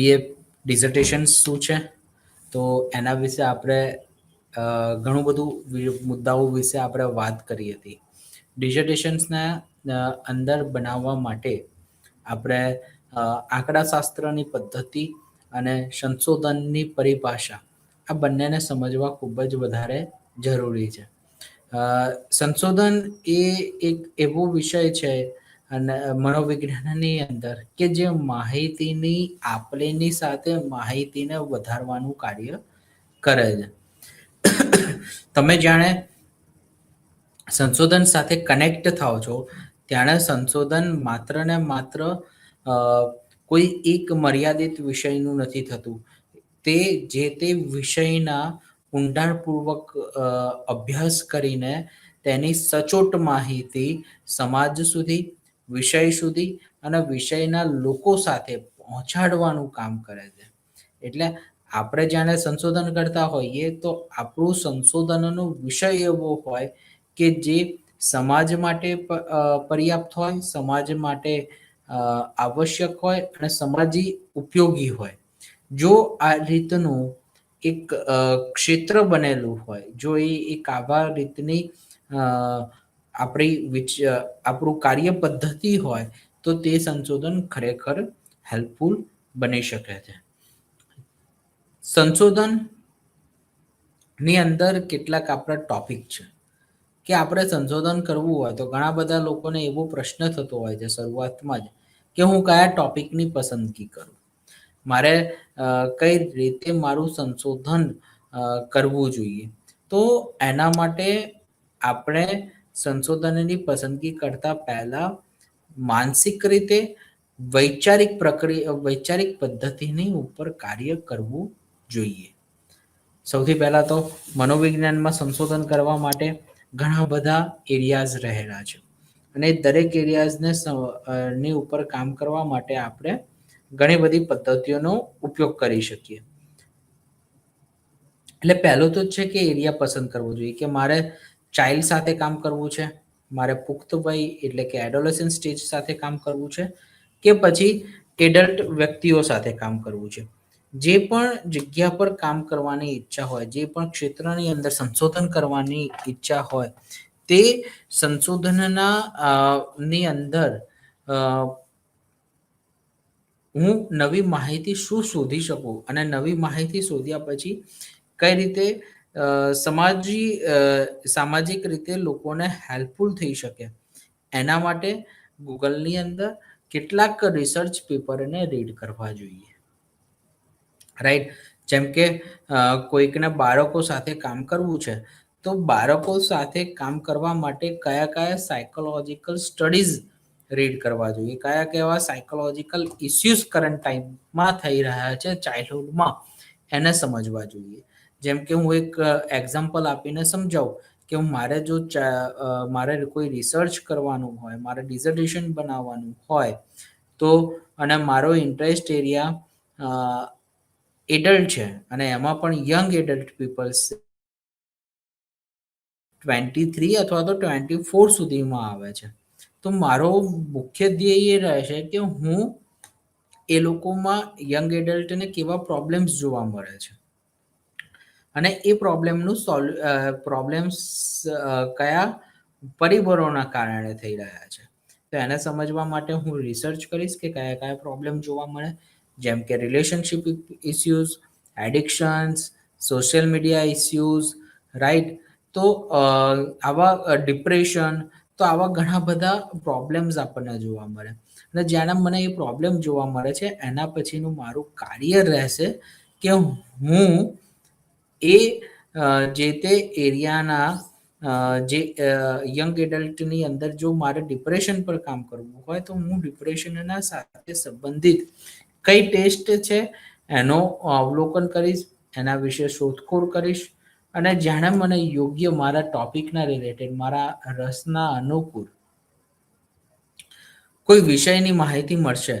BA ડિઝર્ટેશન શું છે, તો એના વિશે આપણે ઘણું બધું મુદ્દાઓ વિશે આપણે વાત કરી હતી. ડિઝર્ટેશન્સના અંદર બનાવવા માટે આપણે આંકડાશાસ્ત્રની પદ્ધતિ અને સંશોધનની પરિભાષા આ બંનેને સમજવા ખૂબ જ વધારે જરૂરી છે. સંશોધન એ એક એવો વિષય છે અને મનોવિજ્ઞાનની અંદર કે જે માહિતીની આપલેની સાથે માહિતીને વધારવાનું કાર્ય કરે છે. તમે જાણે સંશોધન સાથે કનેક્ટ થાઓ છો ત્યારે સંશોધન માત્ર ને માત્ર કોઈ એક મર્યાદિત વિષયનું નથી થતું. તે જે તે વિષયના ઊંડાણપૂર્વક અભ્યાસ કરીને તેની સચોટ માહિતી સમાજ સુધી, વિષય સુધી અને વિષયના લોકો સાથે પહોંચાડવાનું કામ કરે છે. એટલે આપણે જ્યારે સંશોધન કરતા હોઈએ તો આપણું સંશોધનનો વિષય એવો હોય કે જે સમાજ માટે પર્યાપ્ત હોય, સમાજ માટે આવશ્યક હોય અને સમાજી ઉપયોગી હોય. જો આ રીતનું એક ક્ષેત્ર બનેલું હોય, જો એ એક આવા રીતની આપણું કાર્ય પદ્ધતિ હોય તો તે સંશોધન ખરેખર હેલ્પફુલ બની શકે છે. સંશોધનની અંદર કેટલાક આપણા ટોપિક છે કે આપણે સંશોધન કરવું હોય તો ઘણા બધા લોકોને એવો પ્રશ્ન થતો હોય છે શરૂઆતમાં જ કે હું કયા ટોપિકની પસંદગી કરું, મારે કઈ રીતે મારું સંશોધન કરવું જોઈએ. તો એના માટે આપણે સંશોધનની પસંદગી કરતા પહેલા માનસિક રીતે વૈચારિક પદ્ધતિની ઉપર કાર્ય કરવું જોઈએ. સૌથી પહેલા તો મનોવિજ્ઞાનમાં સંશોધન કરવા માટે ઘણા બધા એરિયાઝ રહેલા છે અને દરેક એરિયાઝને ની ઉપર કામ કરવા માટે આપણે ઘણી બધી પદ્ધતિઓનો ઉપયોગ કરી શકીએ. એટલે પહેલું તો છે કે એરિયા પસંદ કરવો જોઈએ કે મારે ચાઇલ્ડ સાથે કામ કરવું છે, મારે પુખ્ત વય એટલે કે એડોલેસન્ટ સ્ટેજ સાથે કામ કરવું છે કે પછી એડલ્ટ વ્યક્તિઓ સાથે કામ કરવું છે. જે પણ જગ્યા પર કામ કરવાની ઈચ્છા હોય, જે પણ ક્ષેત્રની અંદર સંશોધન કરવાની ઈચ્છા હોય, તે સંશોધનના ની અંદર હું નવી માહિતી શું શોધી શકું અને નવી માહિતી શોધ્યા પછી કઈ રીતે સામાજિક રીતે લોકોને હેલ્પફુલ થઈ શકે, એના માટે ગૂગલની અંદર કેટલાક રિસર્ચ પેપરને રીડ કરવા જોઈએ. રાઈટ, જેમ કે કોઈકને બાળકો સાથે કામ કરવું છે તો બાળકો સાથે કામ કરવા માટે કયા કયા સાયકોલોજીકલ સ્ટડીઝ રીડ કરવા જોઈએ, કયા કેવા સાયકોલોજીકલ ઇસ્યુઝ કરંટ ટાઈમમાં થઈ રહ્યા છે ચાઇલ્ડહુડમાં, એને સમજવા જોઈએ. જેમ કે હું એક એક્ઝામ્પલ આપીને સમજાવું કે મારે કોઈ રિસર્ચ કરવાનું હોય, મારે ડિઝર્ટેશન બનાવવાનું હોય તો અને મારો ઇન્ટરેસ્ટ એરિયા એડલ્ટ છે અને એમાં પણ યંગ એડલ્ટ પીપલ્સ 23 અથવા તો 24 સુધીમાં આવે છે, તો મારો મુખ્ય ધ્યેય એ રહેશે કે હું એ લોકોમાં યંગ એડલ્ટને કેવા પ્રોબ્લેમ્સ જોવા મળે છે અને એ પ્રોબ્લેમ્સ કયા પરિબળોના કારણે થઈ રહ્યા છે. તો એને સમજવા માટે હું રિસર્ચ કરીશ કે કયા કયા પ્રોબ્લેમ જોવા મળે, જેમ કે relationship issues, addictions, social media issues, right. તો આવા ડિપ્રેશન, તો આવા ઘણા બધા પ્રોબ્લેમ્સ આપણને જોવા મળે અને જ્યારે મને એ પ્રોબ્લેમ જોવા મળે છે એના પછીનું મારું કાર્ય રહેશે કે હું એ જે તે એરિયાના જે યંગ એડલ્ટની અંદર જો મારે ડિપ્રેશન પર કામ કરવું હોય તો હું ડિપ્રેશનના સાથે સંબંધિત કઈ ટેસ્ટ છે એનો અવલોકન કરીશ, એના વિશે શોધખોળ કરીશ અને જાણે મને યોગ્ય મારા ટોપિકના રિલેટેડ, મારા રસના અનુકૂળ કોઈ વિષયની માહિતી મળશે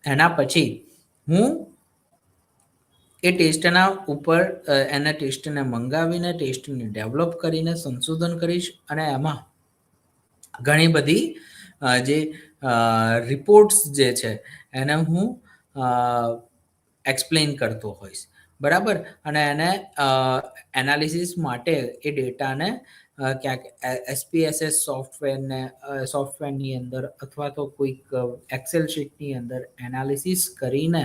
એના પછી હું એ ટેસ્ટના ઉપર એના ટેસ્ટને મંગાવીને, ટેસ્ટને ડેવલપ કરીને સંશોધન કરીશ અને એમાં ઘણી બધી જે રિપોર્ટ્સ જે છે એને હું એક્સપ્લેન કરતો હોઈશ, બરાબર. અને એને એનાલિસિસ માટે એ ડેટાને ક્યાંક એસપીએસએસ સોફ્ટવેરની અંદર અથવા તો કોઈક એક્સેલ શીટની અંદર એનાલિસિસ કરીને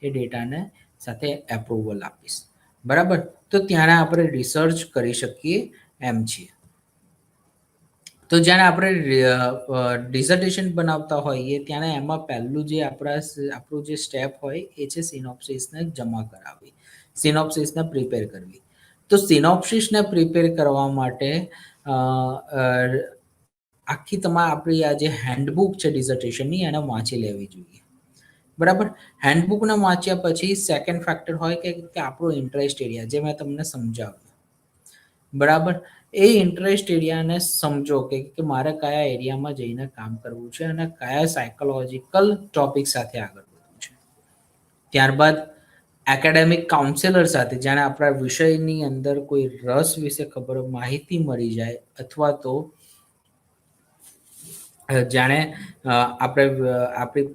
એ ડેટાને સાથે એપ્રુવલ આપીશ, બરાબર. તો ત્યાં આપણે રિસર્ચ કરી શકીએ એમ છીએ. તો જ્યારે આપણે ડિઝર્ટેશન બનાવતા હોઈએ ત્યારે એમાં પહેલું જે આપણું જે સ્ટેપ હોય એ છે સિનોપ્સિસને જમા કરાવવી, સિનોપ્સિસને પ્રિપેર કરવી. તો સિનોપ્સિસને પ્રિપેર કરવા માટે આખી આપણી આ જે હેન્ડબુક છે ડિઝર્ટેશનની એને વાંચી લેવી જોઈએ, બરાબર. હેન્ડબુકને વાંચ્યા પછી સેકન્ડ ફેક્ટર હોય કે આપણો ઇન્ટરેસ્ટ એરિયા, જે મેં તમને સમજાવ્યું, બરાબર. એ ઇન્ટરેસ્ટ એરિયાને સમજો કે મારે કયા એરિયામાં જઈને કામ કરવું છે અને કયા સાયકોલોજીકલ ટોપિક સાથે આગળ વધવું છે. ત્યારબાદ એકેડેમિક કાઉન્સેલર સાથે જાણે આપણા વિષયની અંદર કોઈ રસ વિશે ખબર માહિતી મળી જાય, અથવા તો જાણે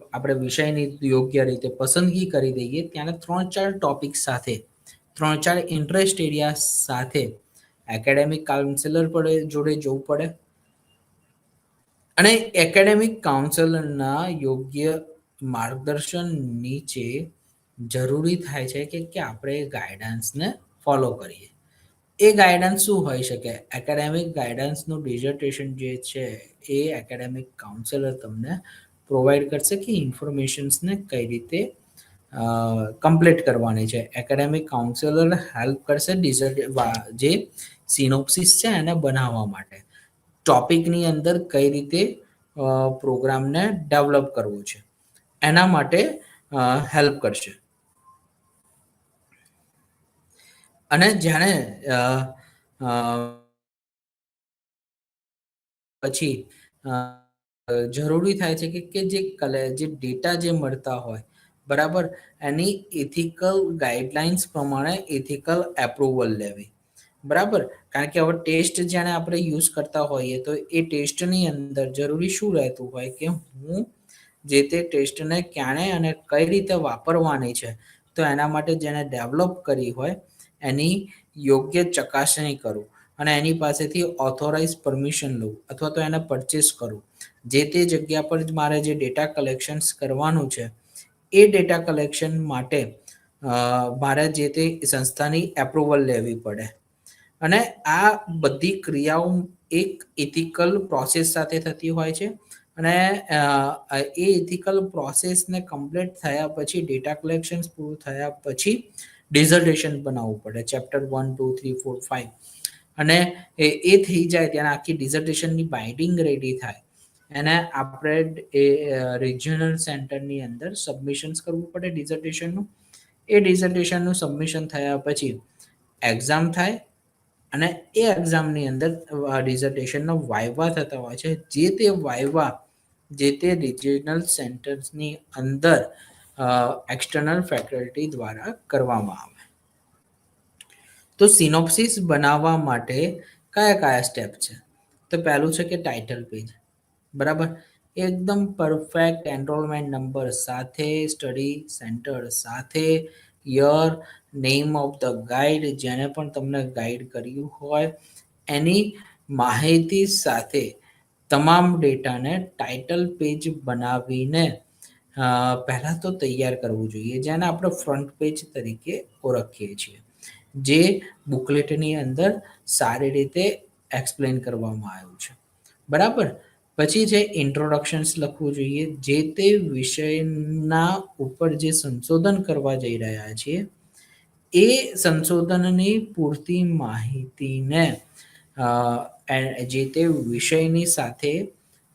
આપણે વિષયની યોગ્ય રીતે પસંદગી કરી દઈએ, ત્યારે 3-4 ટોપિક સાથે 3-4 ઇન્ટરેસ્ટ એરિયા સાથે એકેડેમિક કાઉન્સેલર જોડે જવું પડે. અને એકેડેમિક કાઉન્સેલરના યોગ્ય માર્ગદર્શન નીચે જરૂરી થાય છે કે આપણે ગાઈડન્સને ફોલો કરીએ. એ ગાઈડન્સ શું હોઈ શકે? એકેડેમિક ગાઈડન્સનું ડિઝર્ટેશન જે છે એ એકેડેમિક કાઉન્સેલર તમને પ્રોવાઈડ કરશે કે ઇન્ફોર્મેશન્સને કઈ રીતે કમ્પ્લીટ કરવાની છે. એકેડેમિક કાઉન્સેલર હેલ્પ કરશે જે સિનોપ્સિસ છે એને બનાવવા માટે, ટોપિકની અંદર કઈ રીતે પ્રોગ્રામને ડેવલપ કરવો છે એના માટે હેલ્પ કરશે. અને જ્યારે પછી જરૂરી થાય છે કે જે ડેટા જે મળતા હોય, બરાબર, એની એથિકલ ગાઈડલાઇન્સ પ્રમાણે એથિકલ એપ્રુવલ લેવી, બરાબર. કારણ કે હવે ટેસ્ટ જ્યારે આપણે યુઝ કરતા હોઈએ તો એ ટેસ્ટની અંદર જરૂરી શું રહેતું હોય કે હું જે તે ટેસ્ટને ક્યારે અને કઈ રીતે વાપરવાની છે, તો એના માટે જેને ડેવલપ કરી હોય એની યોગ્ય ચકાસણી કરું અને એની પાસેથી ઓથોરાઇઝ પરમિશન લઉં અથવા તો એને પરચેસ કરું. જે તે જગ્યા પર મારે જે ડેટા કલેક્શન્સ કરવાનું છે એ ડેટા કલેક્શન માટે મારે જે તે સંસ્થાની એપ્રુવલ લેવી પડે. અને આ બધી ક્રિયાઓ એક ઇથિકલ પ્રોસેસ સાથે થતી હોય છે. અને એ ઇથિકલ પ્રોસેસને કમ્પ્લીટ થયા પછી, ડેટા કલેક્શન પૂરું થયા પછી ડિઝર્ટેશન બનાવવું પડે, ચેપ્ટર 1, 2, 3, 4, 5. અને એ થઈ જાય ત્યારે આખી ડિઝર્ટેશનની બાઇન્ડિંગ રેડી થાય, એને આપણે એ રિજિયોનલ સેન્ટરની અંદર સબમિશન્સ કરવું પડે ડિઝર્ટેશનનું. એ ડિઝર્ટેશનનું સબમિશન થયા પછી એક્ઝામ થાય અને એ એક્ઝામની અંદર ડિઝર્ટેશનનો વાઇવા થતા હોય છે. જે તે વાઇવા જે તે રિજિયોનલ સેન્ટર્સની અંદર એક્સટર્નલ ફેકલ્ટી દ્વારા કરવામાં આવે. તો સિનોપ્સિસ બનાવવા માટે કયા સ્ટેપ છે? તો પહેલું છે કે ટાઇટલ પેજ, બરાબર. એકદમ પરફેક્ટ એનરોલમેન્ટ નંબર સાથે, સ્ટડી સેન્ટર સાથે, year, name of the guide, જેને પણ તમને ગાઈડ કર્યું હોય એની માહિતી સાથે તમામ ડેટાને ટાઇટલ પેજ બનાવીને પહેલાં તો તૈયાર કરવું જોઈએ, જેને આપણે ફ્રન્ટ પેજ તરીકે ઓળખીએ છીએ, જે બુકલેટની અંદર સારી રીતે એક્સપ્લેન કરવામાં આવ્યું છે, બરાબર. પછી છે ઇન્ટ્રોડક્શન્સ લખવું જોઈએ. જે તે વિષયના ઉપર જે સંશોધન કરવા જઈ રહ્યા છીએ એ સંશોધનની પૂરતી માહિતીને જે તે વિષયની સાથે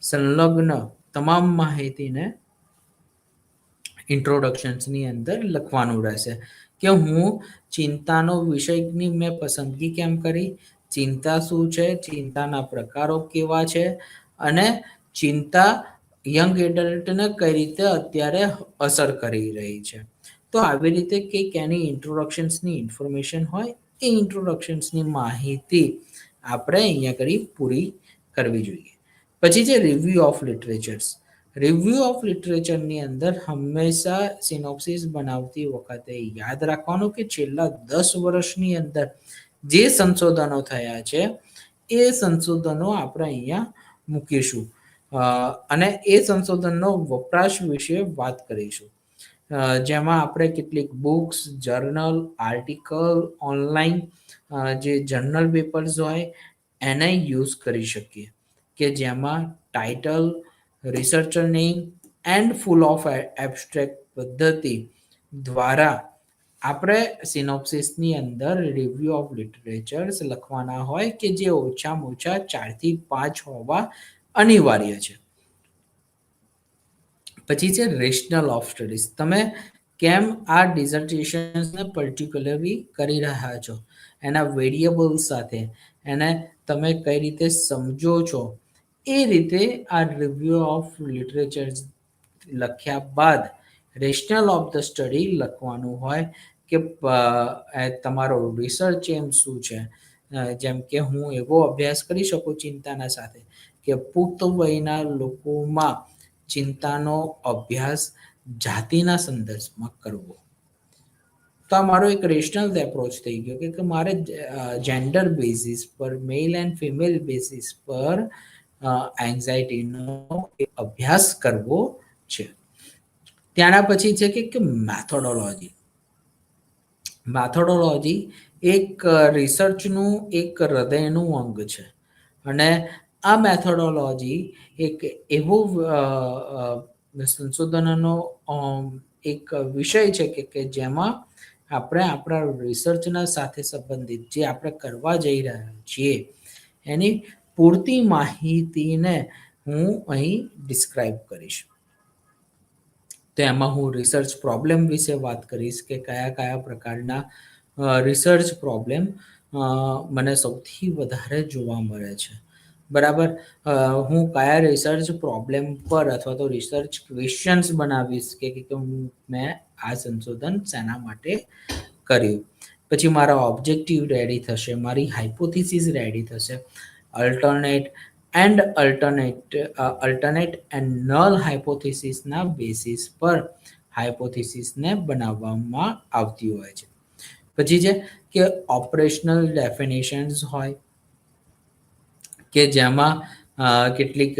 સંલગ્ન તમામ માહિતીને ઇન્ટ્રોડક્શન્સની અંદર લખવાનું રહેશે કે હું ચિંતાનો વિષયની મેં પસંદગી કેમ કરી, ચિંતા શું છે, ચિંતાના પ્રકારો કેવા છે અને ચિંતા યંગ એડલ્ટને કઈ રીતે અત્યારે અસર કરી રહી છે. તો આવી રીતે કંઈક એની ઇન્ટ્રોડક્શન્સની ઇન્ફોર્મેશન હોય એ ઇન્ટ્રોડક્શન્સની માહિતી આપણે અહીંયા કરી પૂરી કરવી જોઈએ. પછી છે review of literatures. Review of લિટરેચરની અંદર હંમેશા સિનોપ્સિસ બનાવતી વખતે યાદ રાખવાનું કે છેલ્લા 10 વર્ષની અંદર જે સંશોધનો થયા છે એ સંશોધનો આપણે અહીંયા મૂકીશું અને એ સંશોધનનો વપરાશ વિશે વાત કરીશું, જેમાં આપણે કેટલીક બુક્સ, જર્નલ, આર્ટિકલ, ઓનલાઈન જે જર્નલ પેપર્સ હોય એને યુઝ કરી શકીએ કે જેમાં title, researcher name and full of abstract પદ્ધતિ દ્વારા આપણે સિનોપ્સિસની અંદર રિવ્યુ ઓફ લિટરેચર્સ લખવાના હોય કે જે ઓછામાં ઓછા 4 થી 5 હોવા અનિવાર્ય છે. પછી છે રેશનલ ઓફ સ્ટડીઝ. તમે કેમ આ ડિઝર્ટેશન્સને પર્ટિક્યુલરલી કરી રહ્યા છો, એના વેરિયેબલ્સ સાથે એને તમે કઈ રીતે સમજો છો, એ રીતે આ રિવ્યુ ઓફ લિટરેચર લખ્યા બાદ રેશનલ ઓફ ધ સ્ટડી લખવાનું હોય કે તમારો રિસર્ચ એમ શું છે. જેમ કે હું એવો અભ્યાસ કરી શકું ચિંતાના સાથે કે પુખ્ત વયના લોકોમાં ચિંતાનો અભ્યાસ જાતિના સંદર્ભમાં કરવો. તો આ મારો એક રેશનલ એપ્રોચ થઈ ગયો કે મારે જેન્ડર બેઝિસ પર, મેલ એન્ડ ફિમેલ બેઝિસ પર એન્ઝાઇટીનો અભ્યાસ કરવો છે. ત્યાંના પછી છે કે મેથોડોલોજી. મેથોડોલોજી એક રિસર્ચનું એક હૃદયનું અંગ છે અને આ મેથોડોલોજી એક એવો સંશોધનનો એક વિષય છે કે જેમાં આપણે આપણા રિસર્ચના સાથે સંબંધિત જે આપણે કરવા જઈ રહ્યા છીએ એની પૂરતી માહિતીને હું અહીં ડિસ્ક્રાઇબ કરીશ. તો એમાં હું રિસર્ચ પ્રોબ્લેમ વિશે વાત કરીશ કે કયા કયા પ્રકારના રિસર્ચ પ્રોબ્લેમ મને સૌથી વધારે જોવા મળે છે. બરાબર. હું કયા રિસર્ચ પ્રોબ્લેમ પર અથવા તો રિસર્ચ ક્વેશ્ચન્સ બનાવીશ કે મેં આ સંશોધન શેના માટે કર્યું. પછી મારા ઓબ્જેક્ટિવ રેડી થશે, મારી હાઇપોથિસિસ રેડી થશે, અલ્ટરનેટ એન્ડ નલ હાઇપોથિસિસના બેસિસ પર હાઇપોથિસિસને બનાવવામાં આવતી હોય છે. પછી છે કે ઓપરેશનલ ડેફિનેશન્સ હોય કે જેમાં કેટલીક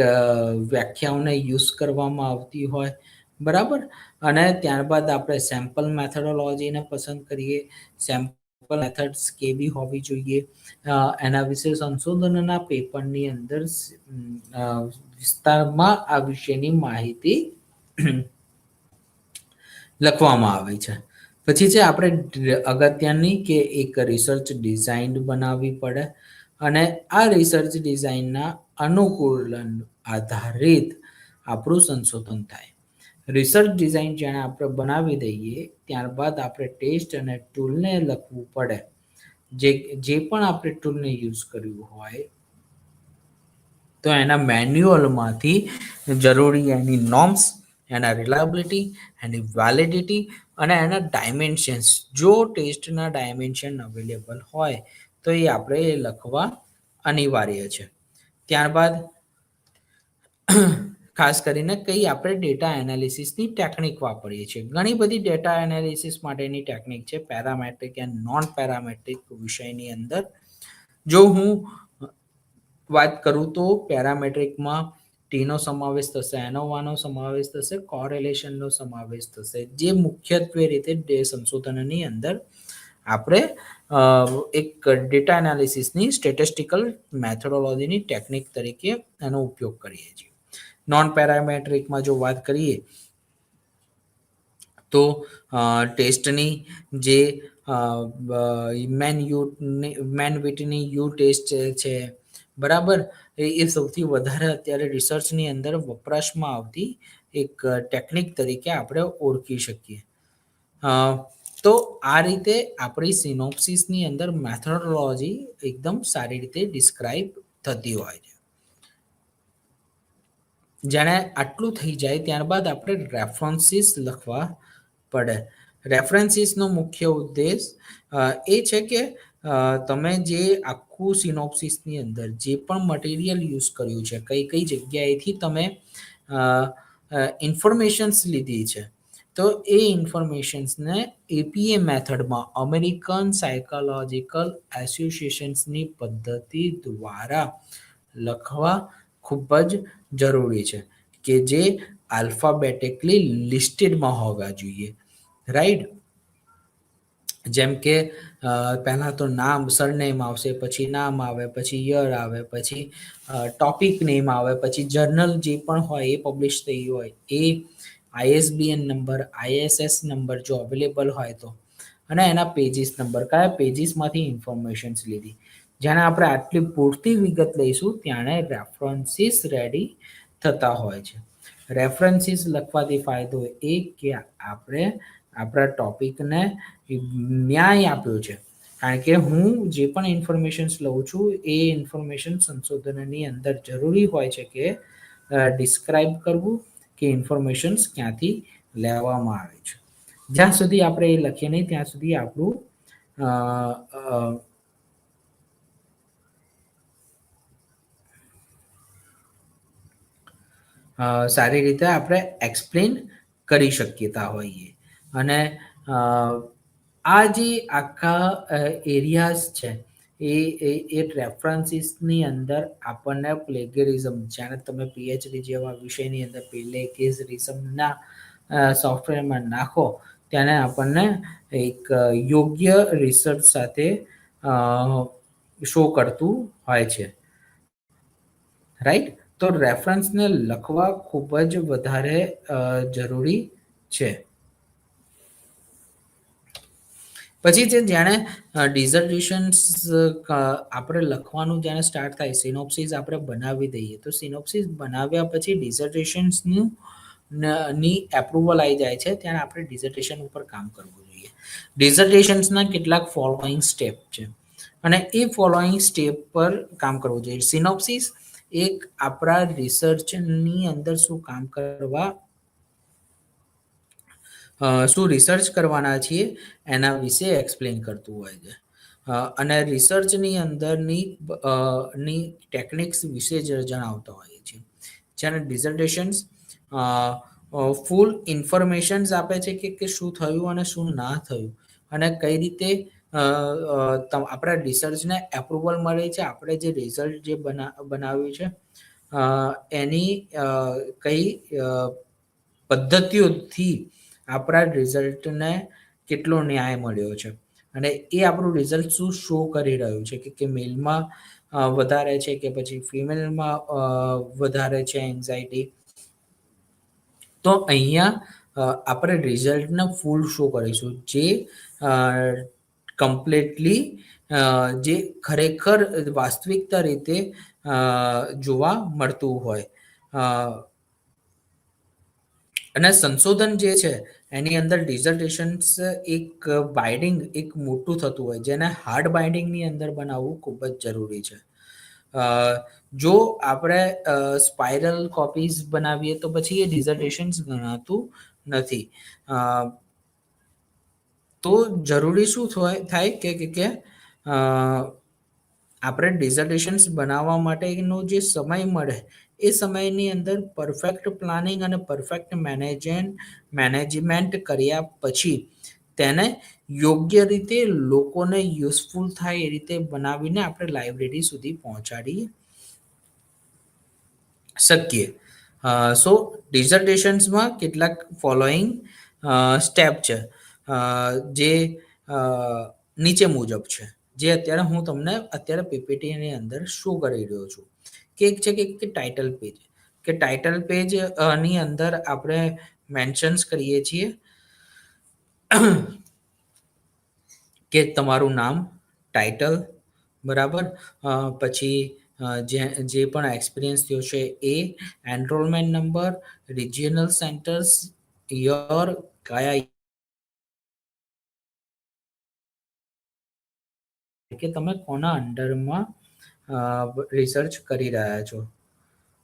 વ્યાખ્યાઓને યુઝ કરવામાં આવતી હોય. બરાબર. અને ત્યારબાદ આપણે સેમ્પલ મેથોડોલોજીને પસંદ કરીએ. સેમ્પલ મેથડ્સ કેવી હોવી જોઈએ એના વિશે સંશોધનના પેપરની અંદર વિસ્તારમાં આ વિશેની માહિતી લખવામાં આવે છે. પછી છે આપણે અગત્યની કે એક રિસર્ચ ડિઝાઇન બનાવવી પડે અને આ રિસર્ચ ડિઝાઇનના અનુકૂલન આધારિત આપણું સંશોધન થાય. રિસર્ચ ડિઝાઇન જેને આપણે બનાવી દઈએ ત્યારબાદ આપણે ટેસ્ટ અને ટૂલને લખવું પડે. જે પણ આપણે ટૂલને યુઝ કર્યું હોય તો એના મેન્યુઅલમાંથી જરૂરી એની નોર્મ્સ, એના રિલાયબિલિટી, એની વેલિડિટી અને એના ડાયમેન્શન્સ, જો ટેસ્ટના ડાયમેન્શન અવેલેબલ હોય તો એ આપણે લખવા અનિવાર્ય છે. ત્યારબાદ ખાસ કરીને કઈ આપણે ડેટા એનાલિસિસની ટેકનિક વાપરીએ છીએ. ઘણી બધી ડેટા એનાલિસિસ માટેની ટેકનિક છે પેરામેટ્રિક એન્ડ નોન પેરામેટ્રિક વિષયની અંદર. જો હું વાત કરું તો પેરામેટ્રિકમાં ટીનો સમાવેશ થશે, એનોવાનો સમાવેશ થશે, કોરિલેશનનો સમાવેશ થશે, જે મુખ્યત્વે રીતે સંશોધનની અંદર આપણે એક ડેટા એનાલિસિસની સ્ટેટિસ્ટિકલ મેથોડોલોજીની ટેકનિક તરીકે એનો ઉપયોગ કરીએ છીએ. નોન પેરામેટ્રિકમાં જો વાત કરીએ તો ટેસ્ટની જે મેન વિટની યુ ટેસ્ટ છે, બરાબર, એ સૌથી વધારે અત્યારે રિસર્ચની અંદર વપરાશમાં આવતી એક ટેકનિક તરીકે આપણે ઓળખી શકીએ. તો આ રીતે આપણી સિનોપ્સિસની અંદર મેથોડોલોજી એકદમ સારી રીતે ડિસ્ક્રાઇબ થતી હોય છે. જાણે આટલું થઈ જાય ત્યારબાદ આપણે રેફરન્સીસ લખવા પડે. રેફરન્સીસનો મુખ્ય ઉદ્દેશ એ છે કે તમે જે આખું સિનોપ્સિસની અંદર જે પણ મટીરિયલ યુઝ કર્યું છે, કઈ કઈ જગ્યાએથી તમે ઇન્ફોર્મેશન્સ લીધી છે, તો એ ઇન્ફોર્મેશન્સને એપીએ મેથડમાં અમેરિકન સાયકોલોજીકલ એસોસિએશન્સની પદ્ધતિ દ્વારા લખવા ખૂબ જ જરૂરી છે, કે જે આલ્ફાબેટિકલી લિસ્ટેડમાં હોવા જોઈએ, રાઈટ. જેમ કે પહેલા તો નામ સરનેમ આવશે, પછી નામ આવે, પછી યર આવે, પછી ટોપિક નેમ આવે, પછી જર્નલ જે પણ હોય એ પબ્લિશ થઈ હોય એ, આઈએસબીએન નંબર, આઈએસએસ નંબર જો અવેલેબલ હોય તો, અને એના પેજીસ નંબર, કયા પેજીસમાંથી ઇન્ફોર્મેશન્સ લીધી. જ્યારે આપણે આટલી પૂરતી વિગત લઈશું ત્યારે રેફરન્સીસ રેડી થતા હોય છે. રેફરન્સીસ લખવાથી ફાયદો એ કે આપણે આપણા ટોપિકને ન્યાય આપ્યો છે, કારણ કે હું જે પણ ઇન્ફોર્મેશન્સ લઉં છું એ ઇન્ફોર્મેશન સંશોધનની અંદર જરૂરી હોય છે કે ડિસ્ક્રાઇબ કરવું કે ઇન્ફોર્મેશન્સ ક્યાંથી લેવામાં આવે છે. જ્યાં સુધી આપણે એ લખીએ નહીં ત્યાં સુધી આપણું સારી રીતે આપણે એક્સપ્લેન કરી શકતા હોઈએ. અને આ જે આખા એરિયાઝ છે એ રેફરન્સીસની અંદર આપણને પ્લેગરિઝમ, જ્યારે તમે પીએચડી જેવા વિષયની અંદર પ્લેગરિઝમના સોફ્ટવેરમાં નાખો ત્યારે આપણને એક યોગ્ય રિસર્ચ સાથે શો કરતું હોય છે, રાઈટ. તો રેફરન્સને લખવા ખૂબ જ વધારે જરૂરી છે. પછી છે જાણે ડિઝર્ટેશન્સ આપણે લખવાનું જ્યારે સ્ટાર્ટ થાય, સિનોપ્સિસ આપણે બનાવી દઈએ, તો સિનોપ્સિસ બનાવ્યા પછી ડિઝર્ટેશન્સનું ની એપ્રુવલ આવી જાય છે ત્યારે આપણે ડિઝર્ટેશન ઉપર કામ કરવું જોઈએ. ડિઝર્ટેશન્સના કેટલાક ફોલોઈંગ સ્ટેપ છે અને એ ફોલોઈંગ સ્ટેપ પર કામ કરવું જોઈએ. સિનોપ્સિસ એક આપણા રિસર્ચની અંદર શું રિસર્ચ કરવાના છીએ એના વિશે એક્સપ્લેન કરતું હોય છે, અને રિસર્ચની અંદરની ટેકનિક્સ વિશે જણાવતા હોઈએ છીએ. જ્યારે ડિઝર્ટેશન્સ ફૂલ ઇન્ફોર્મેશન્સ આપે છે કે શું થયું અને શું ના થયું, અને કઈ રીતે આપણા રિસર્ચને એપ્રુવલ મળે છે, આપણે જે રિઝલ્ટ જે બનાવ્યું છે એની કઈ પદ્ધતિઓથી આપણા રિઝલ્ટને કેટલો ન્યાય મળ્યો છે, અને એ આપણું રિઝલ્ટ શું શો કરી રહ્યું છે કે મેલમાં વધારે છે કે પછી ફિમેલમાં વધારે છે એન્ઝાયટી. તો અહીંયા આપણે રિઝલ્ટને ફૂલ શો કરીશું, જે કમ્પ્લીટલી જે ખરેખર વાસ્તવિકતા રીતે જોવા મળતું હોય. અને સંશોધન જે છે એની અંદર ડિઝર્ટેશન્સ એક બાઇન્ડિંગ એક મોટું થતું હોય, જેને હાર્ડ બાઇન્ડિંગની અંદર બનાવવું ખૂબ જ જરૂરી છે. જો આપણે સ્પાઇરલ કોપીઝ બનાવીએ તો પછી એ ડિઝર્ટેશન્સ ગણાતું નથી. તો જરૂરી શું થાય કે આપણે ડિઝર્ટેશન્સ બનાવવા માટેનો જે સમય મળે એ સમયની અંદર પરફેક્ટ પ્લાનિંગ અને પરફેક્ટ મેનેજમેન્ટ કર્યા પછી તેને યોગ્ય રીતે લોકોને યુઝફુલ થાય એ રીતે બનાવીને આપણે લાઇબ્રેરી સુધી પહોંચાડી શકીએ. સો ડિઝર્ટેશન્સમાં કેટલાક ફોલોઈંગ સ્ટેપ છે જે નીચે મુજબ છે, જે અત્યારે હું તમને અત્યારે પીપીટીની અંદર શો કરી રહ્યો છું. કે એક છે કે ટાઇટલ પેજ, કે ટાઇટલ પેજ ની અંદર આપણે મેન્શન્સ કરીએ છીએ કે તમારું નામ, ટાઇટલ, બરાબર, પછી જે પણ એક્સપિરિયન્સ થયો છે એ, enrolment number, regional centres, year, કયા કે તમે કોના અંડરમાં રિસર્ચ કરી રહ્યા છો,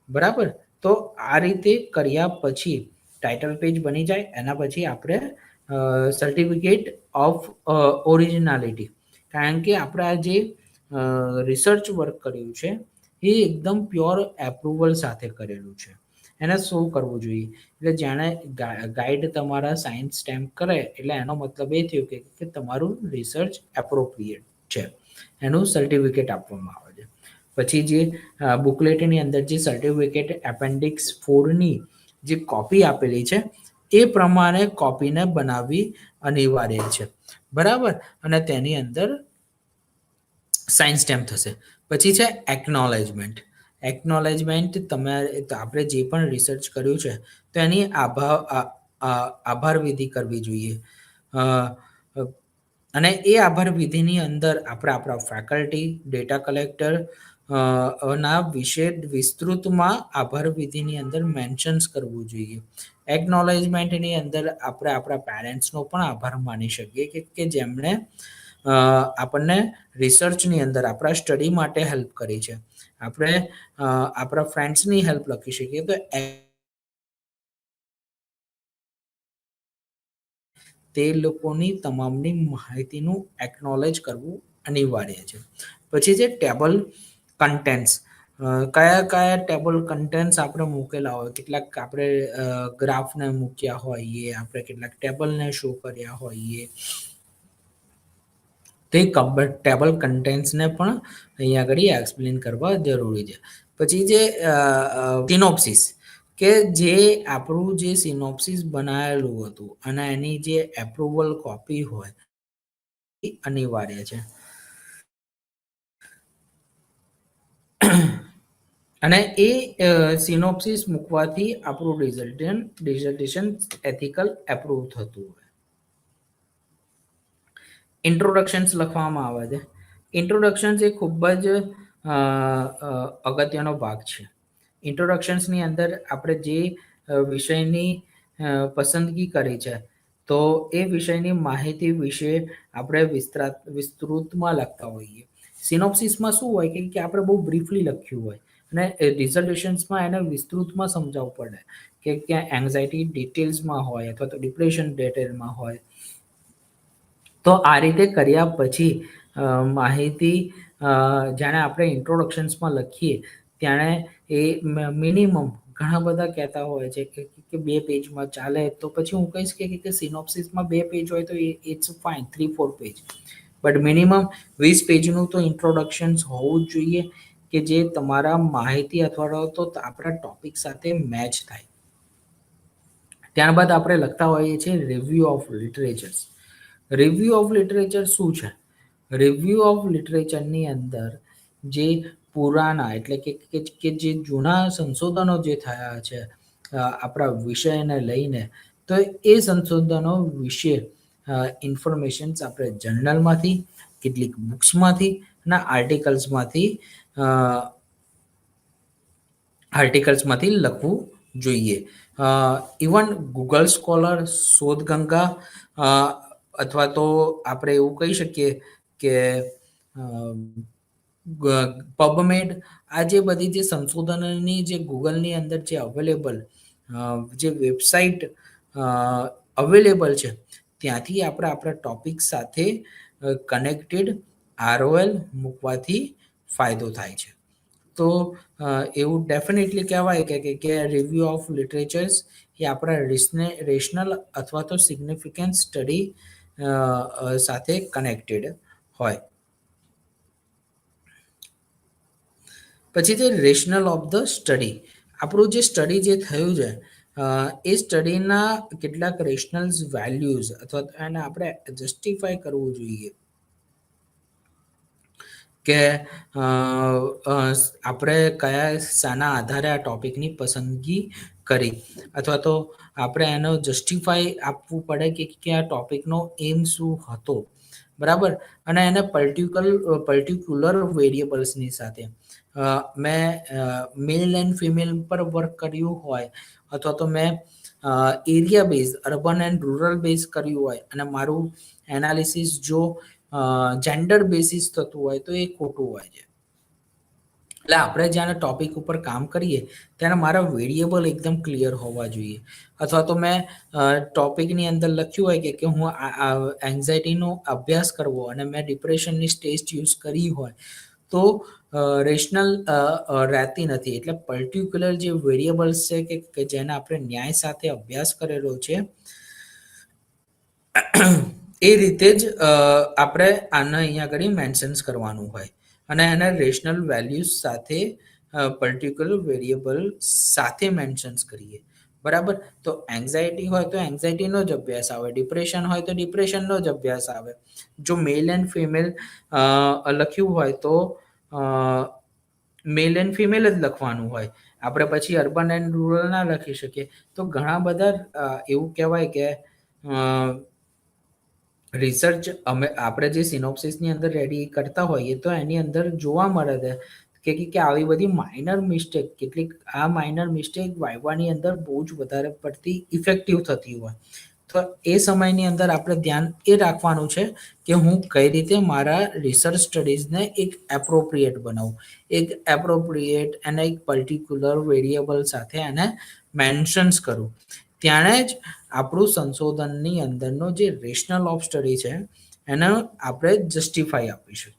બરાબર. તો આ રીતે કર્યા પછી ટાઇટલ પેજ બની જાય. એના પછી આપણે સર્ટિફિકેટ ઓફ ઓરિજિનાલિટી, કારણ કે આપણે આ જે રિસર્ચ વર્ક કર્યું છે એ એકદમ પ્યોર એપ્રુવલ સાથે કરેલું છે, એને શો કરવું જોઈએ. એટલે જાણે ગાઈડ તમારા સાઇન સ્ટેમ્પ કરે એટલે એનો મતલબ એ થયો કે તમારું રિસર્ચ એપ્રોપ્રિએટ છે, એનું સર્ટિફિકેટ આપવામાં આવે છે. પછી જે બુકલેટની અંદર જે સર્ટિફિકેટ એપેન્ડિક્સ 4ની જે કોપી આપેલી છે એ પ્રમાણે કોપીને બનાવવી અનિવાર્ય છે, બરાબર. અને તેની અંદર સાઇન સ્ટેમ્પ થશે. પછી છે એકનોલેજમેન્ટ. એકનોલેજમેન્ટ આપણે જે પણ રિસર્ચ કર્યું છે તો એની આભાર વિધિ કરવી જોઈએ. અને એ આભાર વિધિની અંદર આપણે આપણા ફેકલ્ટી, ડેટા કલેક્ટર ના વિશે વિસ્તૃતમાં આભાર વિધિની અંદર મેન્શન્સ કરવું જોઈએ. એકનોલેજમેન્ટની અંદર આપણે આપણા પેરેન્ટ્સનો પણ આભાર માની શકીએ કે જેમણે આપણને રિસર્ચની અંદર આપણા સ્ટડી માટે હેલ્પ કરી છે. આપણે આપણા ફ્રેન્ડ્સની હેલ્પ લખી શકીએ તો તે લોકોની તમામની માહિતીનું એકનોલેજ કરવું અનિવાર્ય છે. પછી છે ટેબલ કન્ટેન્ટ્સ. કયા કયા ટેબલ કન્ટેન્ટ્સ આપણે મૂકેલા હોય, કેટલાક આપણે ગ્રાફને મૂક્યા હોઈએ, આપણે કેટલાક ટેબલને શો કર્યા હોઈએ, તે ટેબલ કન્ટેન્ટ્સને પણ અહીંયા આગળ એક્સપ્લેન કરવા જરૂરી છે. પછી જે સિનોપ્સિસ, કે જે આપણું જે સિનોપ્સિસ બનાવેલું હતું અને એની જે એપ્રુવલ કોપી હોય એ અનિવાર્ય છે. અને એ સિનોપ્સિસ મૂકવાથી આપણું ડિઝર્ટેશન એથિકલ એપ્રુવ થતું હોય. ઇન્ટ્રોડક્શન્સ લખવામાં આવે છે. ઇન્ટ્રોડક્શન્સ એ ખૂબ જ અગત્યનો ભાગ છે. ઇન્ટ્રોડક્શન્સની અંદર આપણે જે વિષયની પસંદગી કરી છે તો એ વિષયની માહિતી વિશે આપણે વિસ્તૃતમાં લખતા હોઈએ. સિનોપ્સિસમાં શું હોય કે આપણે બહુ બ્રીફલી લખ્યું હોય અને ડિઝર્ટેશન્સમાં એને વિસ્તૃતમાં સમજાવવું પડે કે ક્યાં એન્ઝાયટી ડિટેલ્સમાં હોય અથવા તો ડિપ્રેશન ડિટેલમાં હોય. તો આ રીતે કર્યા પછી માહિતી જાણે આપણે ઇન્ટ્રોડક્શન્સમાં લખીએ ત્યારે એ મિનિમમ ઘણા બધા કહેતા હોય છે કે 2 પેજમાં ચાલે, તો પછી હું કહીશ કે સિનોપ્સિસમાં 2 પેજ હોય તો it's fine, 3-4 page. But minimum 20 પેજનું તો ઇન્ટ્રોડક્શન્સ હોવું જ જોઈએ કે જે તમારા માહિતી અથવા તો આપણા ટોપિક સાથે મેચ થાય. ત્યારબાદ આપણે લખતા હોઈએ છીએ review of literatures. Review of literature શું છે? રિવ્યુ ઓફ લિટરેચરની અંદર જે પુરાના એટલે કે જે જૂના સંશોધનો જે થયા છે આપણા વિષયને લઈને, તો એ સંશોધનો વિશે ઇન્ફોર્મેશન્સ આપણે જર્નલમાંથી, કેટલીક બુક્સમાંથી અને આર્ટિકલ્સમાંથી લખવું જોઈએ. ઇવન ગૂગલ સ્કોલર, શોધગંગા અથવા તો આપણે એવું કહી શકીએ કે પબમેડ, આ જે બધી જે સંશોધનની જે ગૂગલની અંદર જે અવેલેબલ જે વેબસાઇટ અવેલેબલ છે ત્યાંથી આપણે આપણા ટોપિક સાથે કનેક્ટેડ ROL મૂકવાથી ફાયદો થાય છે. તો એવું ડેફિનેટલી કહેવાય કે રિવ્યુ ઓફ લિટરેચર્સ એ આપણા રેશનલ અથવા તો સિગ્નિફિકન્ટ સ્ટડી સાથે કનેક્ટેડ હોય. પછી છે રેશનલ ઓફ ધ સ્ટડી. આપણું જે સ્ટડી જે થયું છે એ સ્ટડીના કેટલાક રેશનલ્સ વેલ્યુઝ અથવા એને આપણે જસ્ટિફાય કરવું જોઈએ કે આપણે શાના આધારે આ ટોપિકની પસંદગી કરી, અથવા તો આપણે એનો જસ્ટિફાય આપવું પડે કે આ ટોપિકનો એમ શું હતો, બરાબર. અને એને પર્ટિક્યુલર વેરિયેબલ્સની સાથે મેં મેલ એન્ડ ફિમેલ પર વર્ક કર્યું હોય અથવા તો મેં area base, urban and rural base કર્યું હોય અને મારું એનાલિસિસ જો જેન્ડર બેસિસ થતું હોય તો એ ખોટું હોય છે. એટલે આપણે જ્યારે ટોપિક ઉપર કામ કરીએ ત્યારે મારા વેરિયેબલ એકદમ ક્લિયર હોવા જોઈએ. અથવા તો મેં ટોપિકની અંદર લખ્યું હોય કે હું એન્ઝાયટીનો અભ્યાસ કરવો અને મેં ડિપ્રેશનની ટેસ્ટ યુઝ કરી હોય તો રેશનલ રહેતી નથી. એટલે પર્ટિક્યુલર જે વેરિયેબલ્સ છે કે જેને આપણે ન્યાય સાથે અભ્યાસ કરેલો છે એ રીતે જ આપણે આને અહીંયા આગળ મેન્શન્સ કરવાનું હોય અને એને રેશનલ વેલ્યુઝ સાથે પર્ટિક્યુલર વેરિયેબલ સાથે મેન્શન્સ કરીએ. બરાબર. તો એન્ઝાયટી હોય તો એન્ઝાયટીનો જ અભ્યાસ આવે, ડિપ્રેશન હોય તો ડિપ્રેશનનો જ અભ્યાસ આવે. જો મેલ એન્ડ ફિમેલ લખ્યું હોય તો મેલ એન્ડ ફિમેલ જ લખવાનું હોય. આપણે પછી અર્બન એન્ડ રૂરલ ના લખી શકીએ. તો ઘણા બધા એવું કહેવાય કે રિસર્ચ આપણે જે સિનોપ્સિસની અંદર રેડી કરતા હોઈએ તો એની અંદર જોવા મળે છે કે આવી બધી માઇનર મિસ્ટેક, કેટલીક આ માઇનર મિસ્ટેક વાઇવાની અંદર બહુ જ વધારે પડતી ઇફેક્ટિવ થતી હોય. તો એ સમયની અંદર આપણે ધ્યાન એ રાખવાનું છે કે હું કઈ રીતે મારા રિસર્ચ સ્ટડીઝને એક એપ્રોપ્રિએટ બનાવું, એક એપ્રોપ્રિએટ અને એક પર્ટિક્યુલર વેરિયેબલ સાથે એને મેન્શન્સ કરું. ત્યારે જ આપણું સંશોધનની અંદરનો જે રેશનલ ઓફ સ્ટડી છે એને આપણે જસ્ટિફાઈ આપી શકીએ.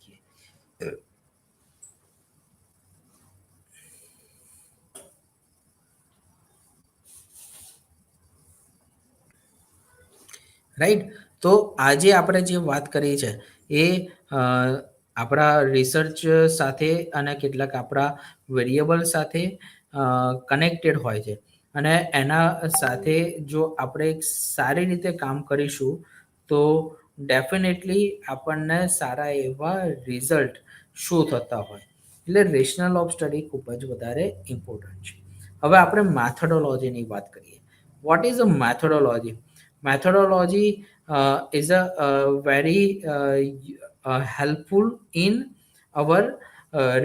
રાઈટ. તો આજે આપણે જે વાત કરી છે એ આપણા રિસર્ચ સાથે અને કેટલાક આપણા વેરિયેબલ સાથે કનેક્ટેડ હોય છે અને એના સાથે જો આપણે સારી રીતે કામ કરીશું તો ડેફિનેટલી આપણને સારા એવા રિઝલ્ટ શો થતા હોય. એટલે રેશનલ ઓફ સ્ટડી ખૂબ જ વધારે ઇમ્પોર્ટન્ટ છે. હવે આપણે મેથોડોલોજીની વાત કરીએ. What is a methodology? Methodology is a very helpful in our